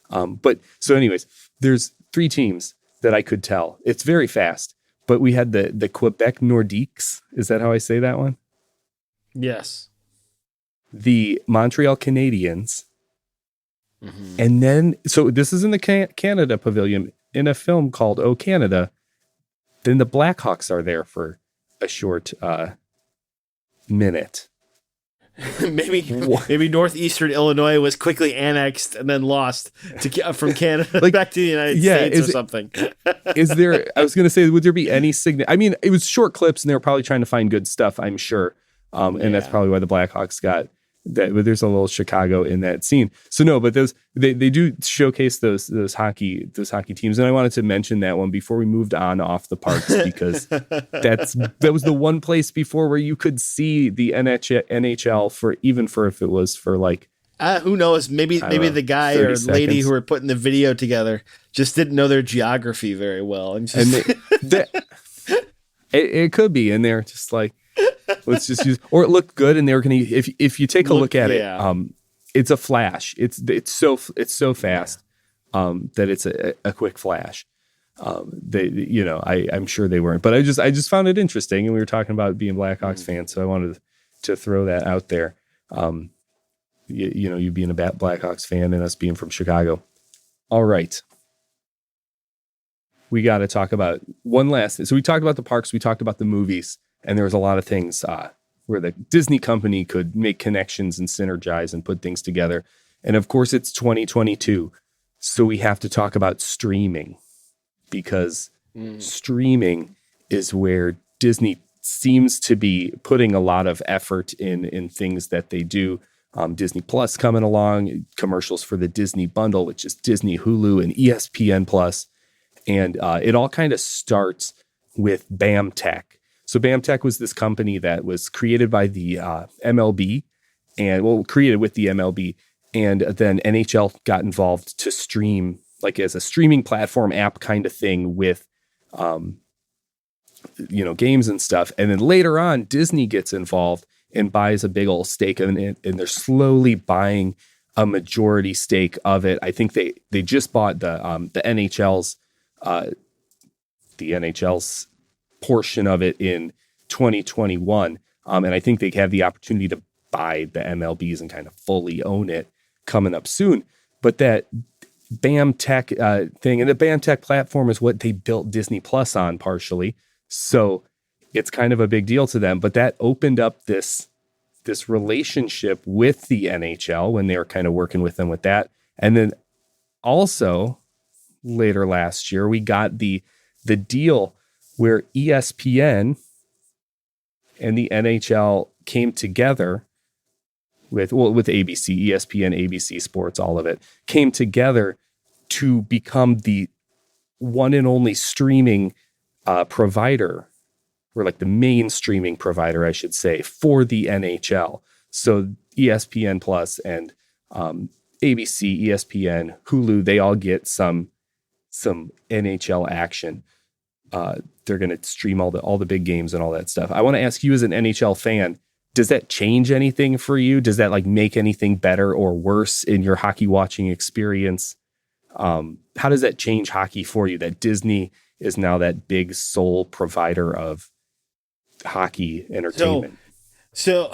But so anyways, there's 3 teams that I could tell. It's very fast. But we had the Quebec Nordiques. Is that how I say that one? Yes. The Montreal Canadiens. Mm-hmm. And then, so this is in the Canada Pavilion in a film called "O Canada." Then the Blackhawks are there for a short minute. maybe northeastern Illinois was quickly annexed and then lost from Canada back to the United States or something. Is there? I was going to say, would there be any I mean, it was short clips, and they were probably trying to find good stuff, I'm sure, and that's probably why the Blackhawks got that. But there's a little Chicago in that scene. So no, but those they do showcase those hockey teams, and I wanted to mention that one before we moved on off the parks, because that was the one place before where you could see the NHL for if it was for like. Who knows? Maybe the guy or lady who were putting the video together just didn't know their geography very well, and it could be in there, just like Let's just use, or it looked good, and they were going to. If you take a look at yeah. it, it's a flash. It's so fast that it's a quick flash. I'm sure they weren't, but I just found it interesting, and we were talking about being Blackhawks fans, so I wanted to throw that out there. You being a Blackhawks fan and us being from Chicago. All right. We got to talk about one last thing. So we talked about the parks, we talked about the movies, and there was a lot of things where the Disney company could make connections and synergize and put things together. And of course, it's 2022. So we have to talk about streaming, because streaming is where Disney seems to be putting a lot of effort in things that they do. Disney Plus coming along, commercials for the Disney bundle, which is Disney, Hulu, and ESPN Plus. And it all kind of starts with BAMTech. So BAMTech was this company that was created by the MLB, created with the MLB. And then NHL got involved to stream, like as a streaming platform app kind of thing with, games and stuff. And then later on, Disney gets involved and buys a big old stake in it, and they're slowly buying a majority stake of it. I think they just bought the NHL's portion of it in 2021, and I think they have the opportunity to buy the MLBs and kind of fully own it coming up soon. But that BAMTech thing, and the BAMTech platform is what they built Disney Plus on partially. So it's kind of a big deal to them, but that opened up this relationship with the NHL when they were kind of working with them with that. And then also later last year, we got the deal where ESPN and the NHL came together with ABC, ESPN, ABC Sports, all of it came together to become the one and only streaming provider, or like the main streaming provider, I should say, for the NHL. So ESPN Plus and ABC, ESPN, Hulu, they all get some NHL action. They're going to stream all the big games and all that stuff. I want to ask you, as an NHL fan, does that change anything for you? Does that like make anything better or worse in your hockey watching experience? How does that change hockey for you, that Disney is now that big sole provider of hockey entertainment? So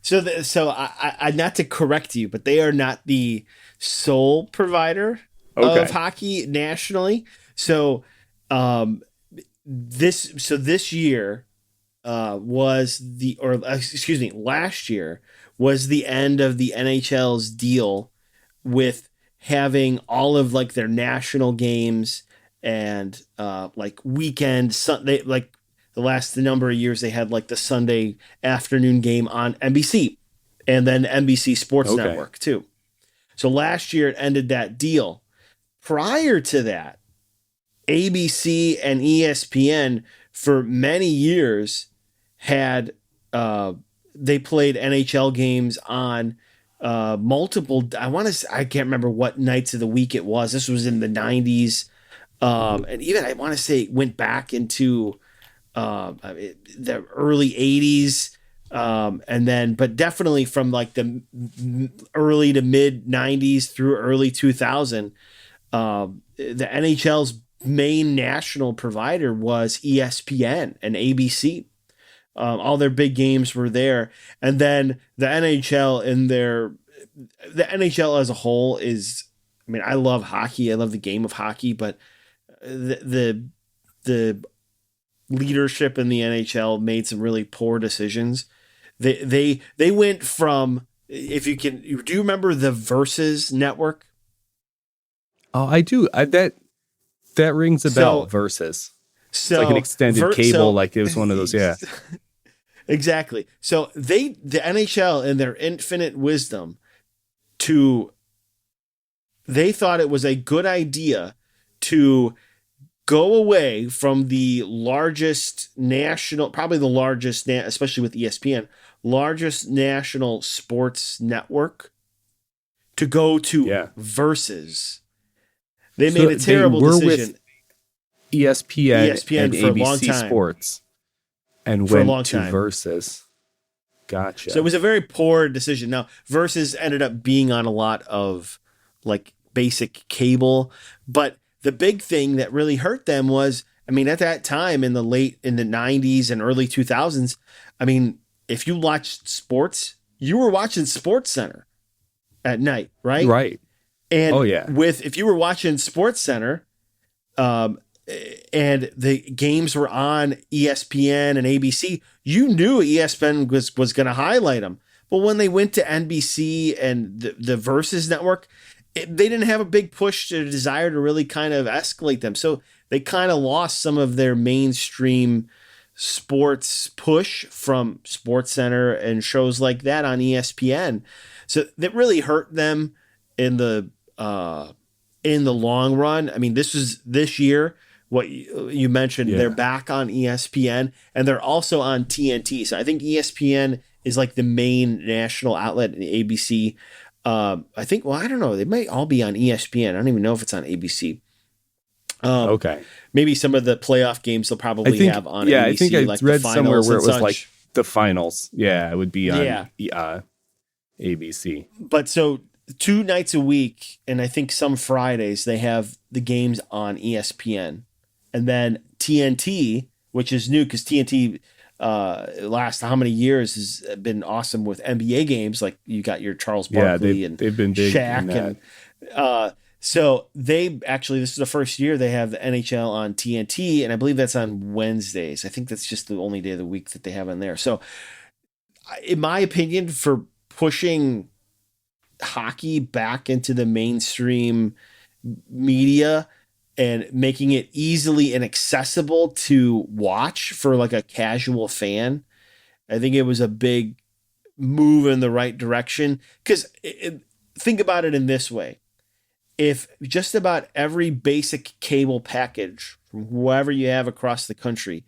I not to correct you, but they are not the sole provider of hockey nationally. So this year last year was the end of the NHL's deal with having all of like their national games and like weekend Sunday, like the number of years they had like the Sunday afternoon game on NBC and then NBC Sports Network too. So last year it ended that deal. Prior to that, ABC and ESPN for many years had they played NHL games on multiple. I can't remember what nights of the week it was. This was in the 90s, and even I want to say it went back into the early 80s, and then but definitely from like the early to mid 90s through early 2000. The NHL's main national provider was ESPN and ABC. All their big games were there. And then the NHL as a whole is, I mean, I love hockey. I love the game of hockey, but the leadership in the NHL made some really poor decisions. They went from, do you remember the Versus network? Oh, I do. That rings a bell. Versus. So it's like an extended cable, like it was one of those. Yeah, exactly. So the NHL, in their infinite wisdom, they thought it was a good idea to go away from the largest national, probably the largest, especially with ESPN, largest national sports network, to go to Versus. They made a terrible decision. With ESPN and ABC Sports, and went to Versus. Gotcha. So it was a very poor decision. Now, Versus ended up being on a lot of like basic cable, but the big thing that really hurt them was, I mean, at that time in the 90s and early 2000s, I mean, if you watched sports, you were watching Sports Center at night, right? Right. And Oh, yeah. if you were watching Sports Center, and the games were on ESPN and ABC, you knew ESPN was going to highlight them. But when they went to NBC and the Versus Network, they didn't have a big push to desire to really kind of escalate them. So they kind of lost some of their mainstream sports push from Sports Center and shows like that on ESPN. So that really hurt them in the long run. I mean, this year, what you mentioned, they're back on ESPN and they're also on TNT. So I think ESPN is like the main national outlet in ABC. I think, well, I don't know. They might all be on ESPN. I don't even know if it's on ABC. Okay. Maybe some of the playoff games they'll probably have on ABC. I think I like read the somewhere where it finals was and like such. the finals. Yeah, it would be on ABC. But so 2 nights a week, and I think some Fridays, they have the games on ESPN. And then TNT, which is new because TNT last how many years has been awesome with NBA games. Like you got your Charles Barkley and they've been big Shaq. in that. And so they actually, this is the first year they have the NHL on TNT, and I believe that's on Wednesdays. I think that's just the only day of the week that they have on there. So in my opinion, for pushing hockey back into the mainstream media and making it easily inaccessible to watch for like a casual fan, I think it was a big move in the right direction. Because think about it in this way. If just about every basic cable package from whoever you have across the country,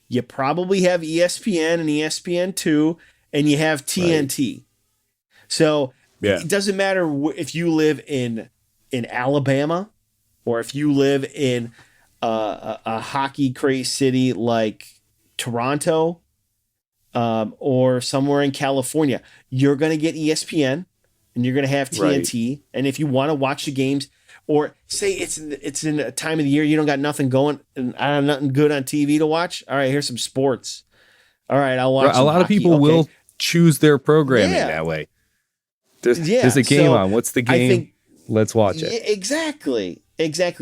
you probably have ESPN and ESPN2, and you have TNT. Right. So it doesn't matter if you live in Alabama or if you live in a hockey crazy city like Toronto or somewhere in California, you're going to get ESPN and you're going to have TNT. Right. And if you want to watch the games, or say it's in a time of the year you don't got nothing going and I have nothing good on TV to watch. All right, here's some sports. All right, I'll watch. A lot of people will choose their programming that way. There's a game on. What's the game? Let's watch it. Exactly.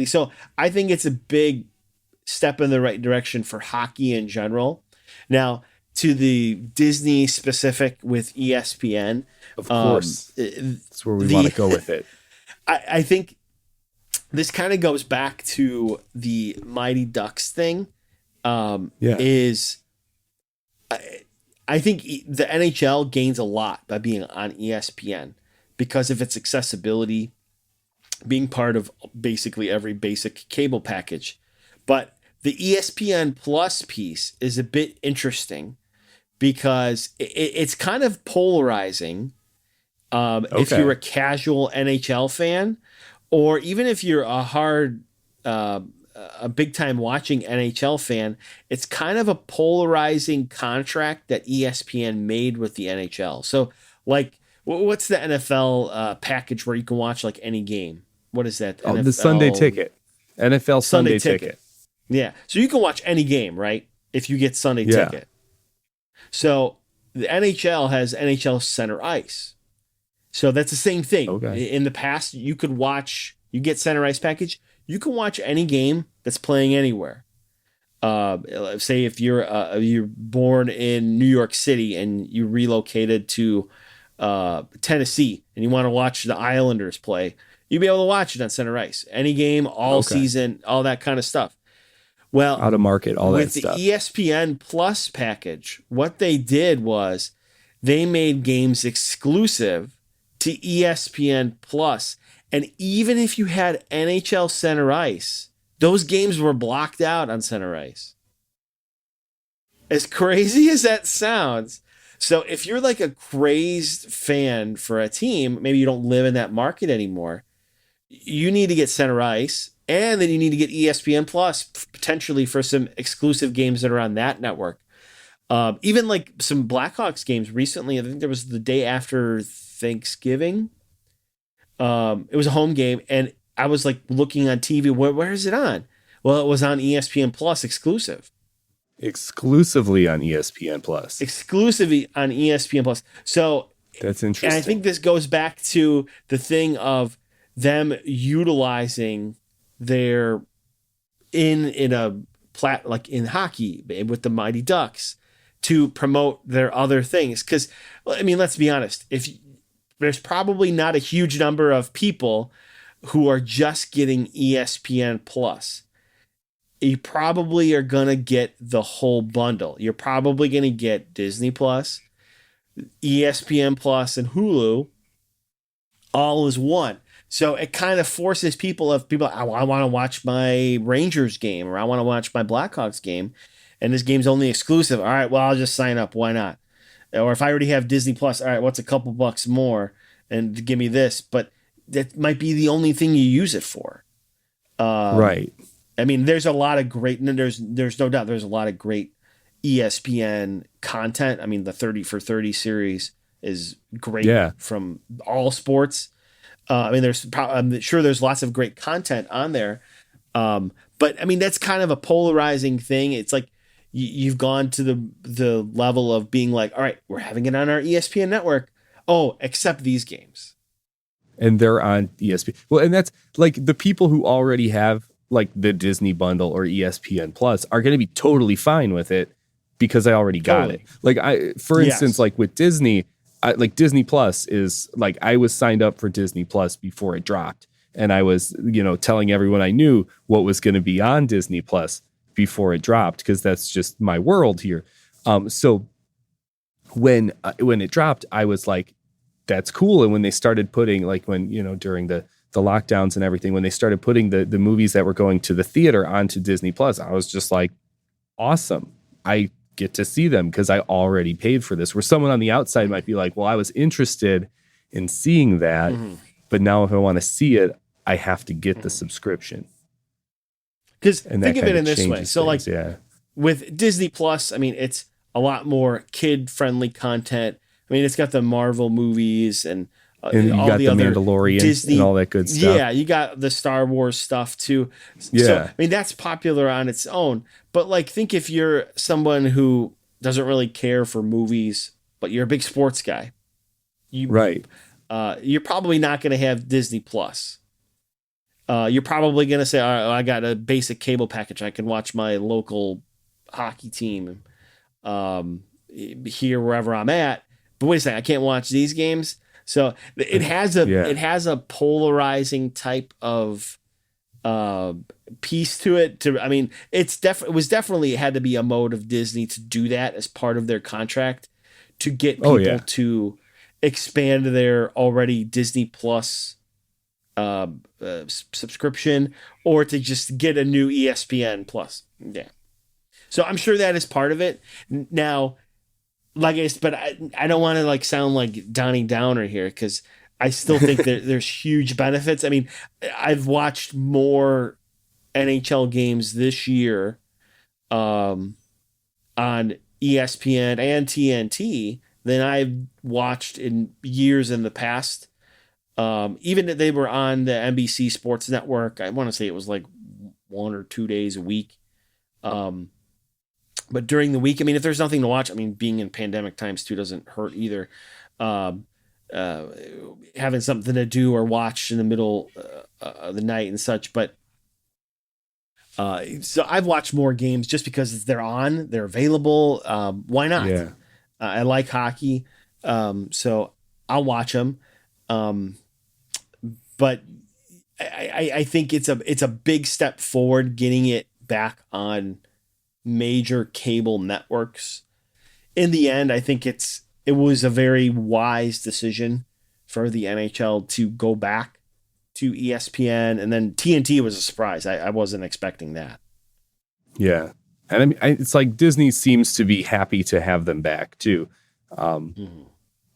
So I think it's a big step in the right direction for hockey in general. Now, to the Disney specific with ESPN. Of course. That's where we want to go with it. I think this kind of goes back to the Mighty Ducks thing. Is I think the NHL gains a lot by being on ESPN because of its accessibility, being part of basically every basic cable package. But the ESPN Plus piece is a bit interesting because it's kind of polarizing. If you're a casual NHL fan, or even if you're a big time watching NHL fan, it's kind of a polarizing contract that ESPN made with the NHL. So like, what's the NFL package where you can watch like any game? What is that? The Sunday Ticket. NFL Sunday Ticket. Yeah. So you can watch any game, right? If you get Sunday Ticket. So the NHL has NHL Center Ice. So that's the same thing. Okay. In the past, you get Center Ice package. You can watch any game that's playing anywhere. Say if you're born in New York City and you relocated to Tennessee and you want to watch the Islanders play, you'll be able to watch it on Center Ice. Any game, all season, all that kind of stuff. Well, out of market, all that stuff. With the ESPN Plus package, what they did was they made games exclusive to ESPN Plus. And even if you had NHL Center Ice, those games were blocked out on Center Ice. As crazy as that sounds. So if you're like a crazed fan for a team, maybe you don't live in that market anymore, you need to get Center Ice, and then you need to get ESPN Plus potentially for some exclusive games that are on that network. Even like some Blackhawks games recently. I think there was the day after Thanksgiving. It was a home game, and I was like looking on TV. Where is it on? Well, it was on ESPN Plus exclusive. Exclusively on ESPN Plus. Exclusively on ESPN Plus. So that's interesting. And I think this goes back to the thing of them utilizing their in a like in hockey with the Mighty Ducks to promote their other things. Because, I mean, let's be honest. If there's probably not a huge number of people who are just getting ESPN Plus. You probably are going to get the whole bundle. You're probably going to get Disney Plus, ESPN Plus, and Hulu all as one. So it kind of forces people, I want to watch my Rangers game, or I want to watch my Blackhawks game, and this game's only exclusive. All right, well, I'll just sign up. Why not? Or if I already have Disney Plus, all right, what's a couple bucks more and give me this? But that might be the only thing you use it for. Right. I mean, there's a lot of great, and there's no doubt there's a lot of great ESPN content. I mean, the 30 for 30 series is great from all sports. I mean, I'm sure there's lots of great content on there. But I mean, that's kind of a polarizing thing. It's like you've gone to the level of being like, all right, we're having it on our ESPN network. Oh, except these games. And they're on ESPN. Well, and that's like the people who already have like the Disney bundle or ESPN Plus are going to be totally fine with it because I already got it. Like for instance, like with Disney, like Disney Plus is like, I was signed up for Disney Plus before it dropped. And I was, telling everyone I knew what was going to be on Disney Plus before it dropped, because that's just my world here. So when it dropped, I was like, that's cool. And when they started putting during the lockdowns and everything, when they started putting the movies that were going to the theater onto Disney Plus, I was just like, awesome. I get to see them because I already paid for this. Where someone on the outside might be like, well, I was interested in seeing that, but now if I want to see it, I have to get the subscription. Because think of it in this way. So things, with Disney Plus, I mean, it's a lot more kid-friendly content. I mean, it's got the Marvel movies and you all got the the other Mandalorian Disney, and all that good stuff. Yeah, you got the Star Wars stuff too. Yeah. So, I mean, that's popular on its own. But like, think if you're someone who doesn't really care for movies, but you're a big sports guy. You're probably not going to have Disney Plus. You're probably going to say, all right, I got a basic cable package. I can watch my local hockey team here, wherever I'm at. But wait a second, I can't watch these games. So it has a polarizing type of piece to it. I mean, it had to be a mode of Disney to do that as part of their contract to get people to expand their already Disney Plus subscription, or to just get a new ESPN Plus. Yeah. So I'm sure that is part of it. Now, but I don't want to sound like Donnie Downer here, because I still think there's huge benefits. I mean, I've watched more NHL games this year on ESPN and TNT than I've watched in years in the past. Even if they were on the NBC Sports Network, I want to say it was like 1 or 2 days a week. But during the week, I mean, if there's nothing to watch, I mean, being in pandemic times too doesn't hurt either. Having something to do or watch in the middle of the night and such. But so I've watched more games just because they're available. Why not? Yeah. I like hockey, so I'll watch them. But I think it's a big step forward getting it back on major cable networks. In the end, I think it was a very wise decision for the NHL to go back to ESPN, and then TNT was a surprise. I wasn't expecting that. Yeah. And I mean, it's like Disney seems to be happy to have them back too,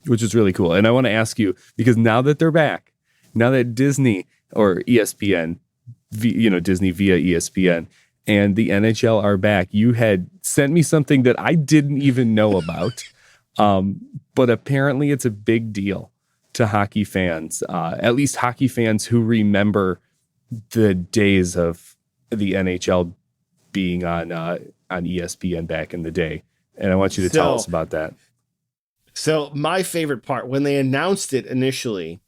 which is really cool. And I want to ask you, because now that they're back, now that Disney or ESPN, Disney via ESPN and the NHL are back. You had sent me something that I didn't even know about, but apparently it's a big deal to hockey fans, at least hockey fans who remember the days of the NHL being on ESPN back in the day. And I want you to tell us about that. So my favorite part, when they announced it initially,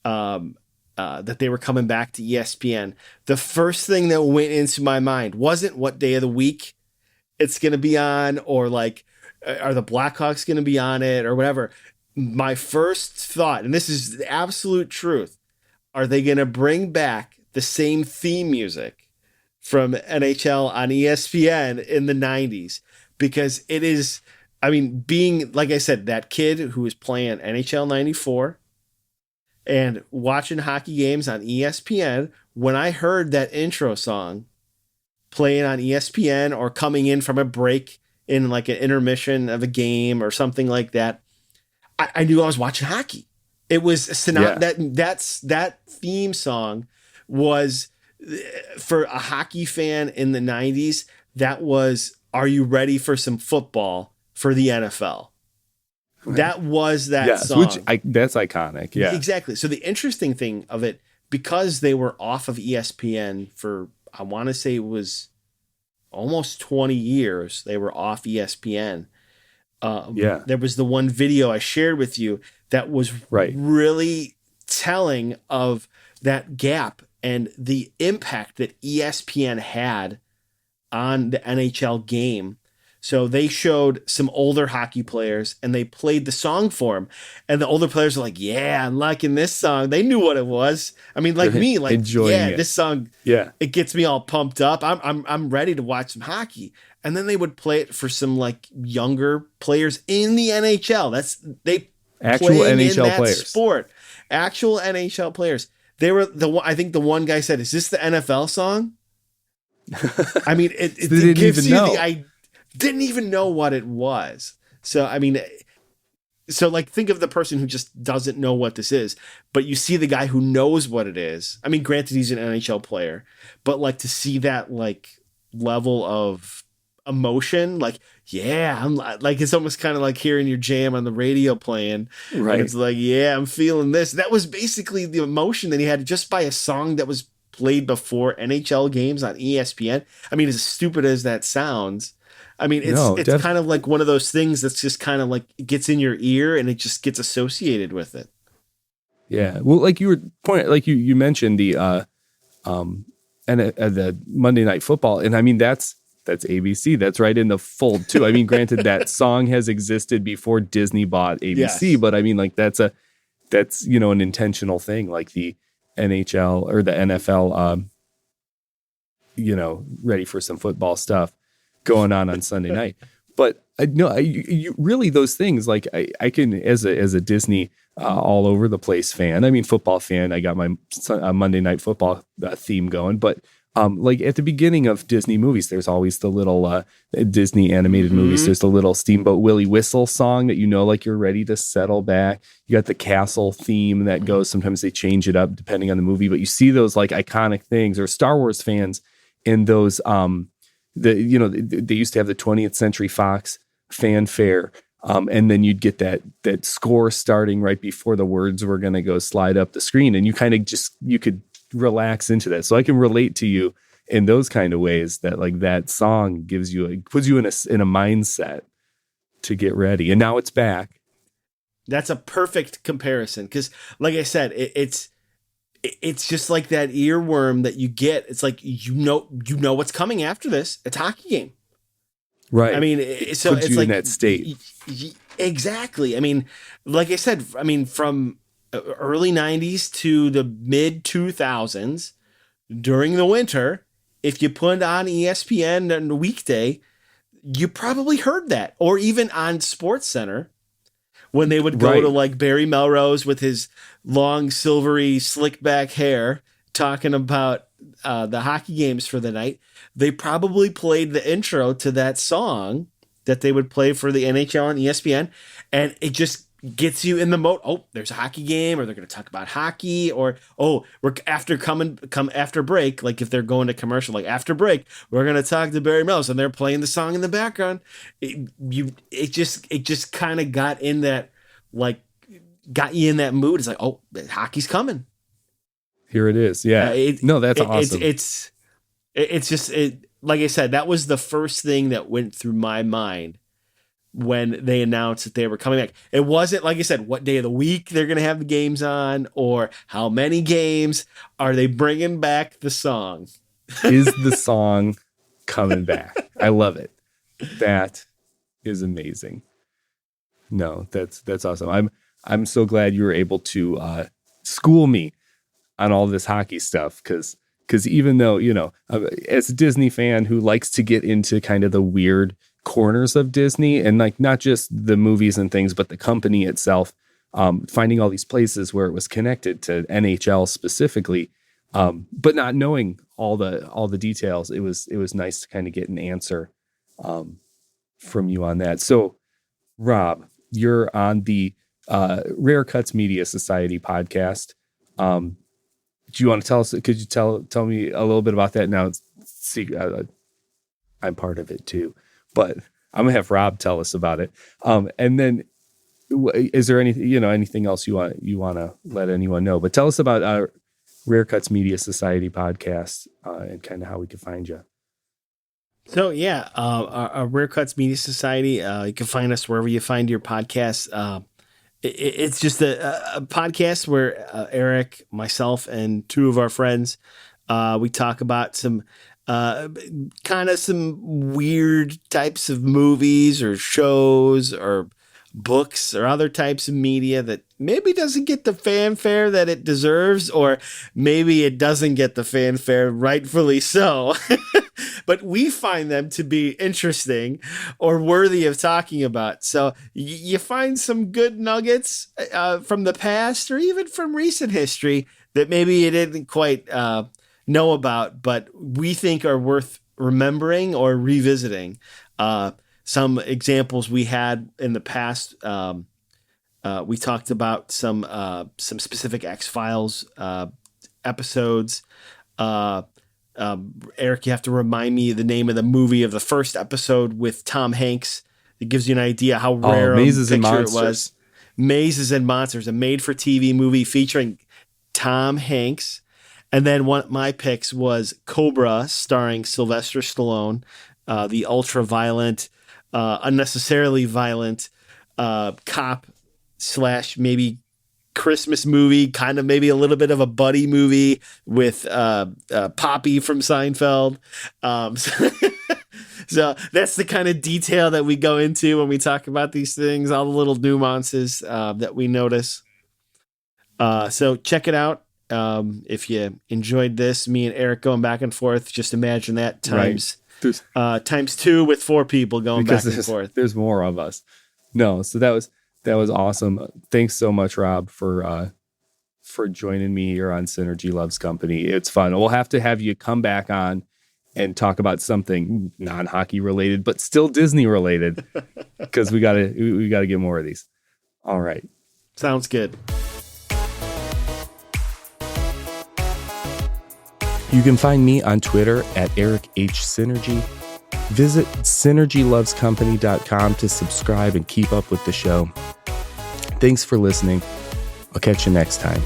that they were coming back to ESPN, the first thing that went into my mind wasn't what day of the week it's going to be on, or like, are the Blackhawks going to be on it or whatever. My first thought, and this is the absolute truth, are they going to bring back the same theme music from NHL on ESPN in the 90s? Because it is, I mean, being, like I said, that kid who was playing NHL 94 and watching hockey games on ESPN, when I heard that intro song playing on ESPN or coming in from a break in like an intermission of a game or something like that, I knew I was watching hockey. It was that theme song was, for a hockey fan in the 90s, that was, are you ready for some football for the NFL? Right. That was that song. That's iconic. Yeah, exactly. So the interesting thing of it, because they were off of ESPN for, I want to say it was almost 20 years, they were off ESPN. There was the one video I shared with you that was really telling of that gap and the impact that ESPN had on the NHL game. So they showed some older hockey players and they played the song for them. And the older players are like, yeah, I'm liking this song. They knew what it was. I mean, like me, like, this song, it gets me all pumped up. I'm ready to watch some hockey. And then they would play it for some like younger players in the NHL. They actual NHL players. Sport. Actual NHL players. They were I think the one guy said, "Is this the NFL song?" I mean, it gives you I didn't even know what it was. So I mean, like think of the person who just doesn't know what this is, but you see the guy who knows what it is. I mean, granted he's an NHL player, but like to see that like level of emotion, like, yeah, I'm like, it's almost kind of like hearing your jam on the radio playing, right? It's like, yeah, I'm feeling this. That was basically the emotion that he had just by a song that was played before NHL games on ESPN. I mean, as stupid as that sounds, I mean, it's kind of like one of those things that's just kind of like, it gets in your ear and it just gets associated with it. Yeah. Well, like you were pointing, like you mentioned the Monday Night Football. And I mean, that's ABC. That's right in the fold too. I mean, granted that song has existed before Disney bought ABC, but I mean, like that's an intentional thing, like the NHL or the NFL, ready for some football stuff going on Sunday night. But you really, those things, like I can, as a Disney all over the place fan, I mean, football fan, I got my Monday Night Football theme going, but like at the beginning of Disney movies, there's always the little Disney animated movies. There's the little Steamboat Willie whistle song that like you're ready to settle back. You got the castle theme that goes. Sometimes they change it up depending on the movie, but you see those like iconic things. Or Star Wars fans in those they used to have the 20th Century Fox fanfare, and then you'd get that score starting right before the words were going to go slide up the screen, and you kind of you could relax into that. So I can relate to you in those kind of ways, that like that song puts you in a mindset to get ready. And now it's back. That's a perfect comparison, because like I said, it's just like that earworm that you get. It's like you know what's coming after this. It's a hockey game, right? I mean, so puts it's you like in that state. Exactly. I mean, like I said, I mean, from early 90s to the mid 2000s, during the winter, if you put on ESPN on a weekday, you probably heard that. Or even on Sports Center, when they would go to like Barry Melrose with his long silvery slick back hair talking about the hockey games for the night, they probably played the intro to that song that they would play for the NHL on ESPN, and it just gets you in the mode. Oh, there's a hockey game, or they're going to talk about hockey, or we're come after break. Like if they're going to commercial, like after break, we're going to talk to Barry Melrose, and they're playing the song in the background. It just kind of got in that, like, got you in that mood. It's like, oh, hockey's coming. Here it is. Yeah. That's awesome. It's just like I said, that was the first thing that went through my mind when they announced that they were coming back. It wasn't, like I said, what day of the week they're going to have the games on, or how many games. Are they bringing back the song? Is the song coming back? I love it. That is amazing. No, that's awesome. I'm so glad you were able to school me on all this hockey stuff, because even though, as a Disney fan who likes to get into kind of the weird corners of Disney, and like not just the movies and things, but the company itself, finding all these places where it was connected to NHL specifically, but not knowing all the details, it was nice to kind of get an answer from you on that. So, Rob, you're on the Rare Cuts Media Society podcast. Do you want to tell us? Could you tell me a little bit about that? Now, it's secret. I'm part of it too, but I'm gonna have Rob tell us about it. And then, is there anything else you want to let anyone know? But tell us about our Rare Cuts Media Society podcast and kind of how we can find you. So yeah, our Rare Cuts Media Society. You can find us wherever you find your podcasts. It's just a podcast where Eric, myself, and two of our friends, we talk about some kind of some weird types of movies or shows or books or other types of media that maybe doesn't get the fanfare that it deserves, or maybe it doesn't get the fanfare, rightfully so. But we find them to be interesting or worthy of talking about. So you find some good nuggets from the past or even from recent history that maybe you didn't quite know about, but we think are worth remembering or revisiting. Some examples we had in the past, we talked about some specific X-Files episodes. Eric, you have to remind me the name of the movie of the first episode with Tom Hanks. It gives you an idea how rare Mazes a and picture Monsters. it was. Mazes and Monsters, a made-for-TV movie featuring Tom Hanks. And then one of my picks was Cobra, starring Sylvester Stallone, the ultra-violent, unnecessarily violent cop / maybe Christmas movie, kind of maybe a little bit of a buddy movie with Poppy from Seinfeld. So that's the kind of detail that we go into when we talk about these things, all the little nuances that we notice. So check it out. If you enjoyed this, me and Eric going back and forth, just imagine that times two with 4 people going back and forth. There's more of us. No, so that was awesome. Thanks so much, Rob, for joining me here on Synergy Loves Company. It's fun. We'll have to have you come back on and talk about something non-hockey related, but still Disney related, because we gotta get more of these. All right. Sounds good. You can find me on Twitter at Eric H. Synergy. Visit synergylovescompany.com to subscribe and keep up with the show. Thanks for listening. I'll catch you next time.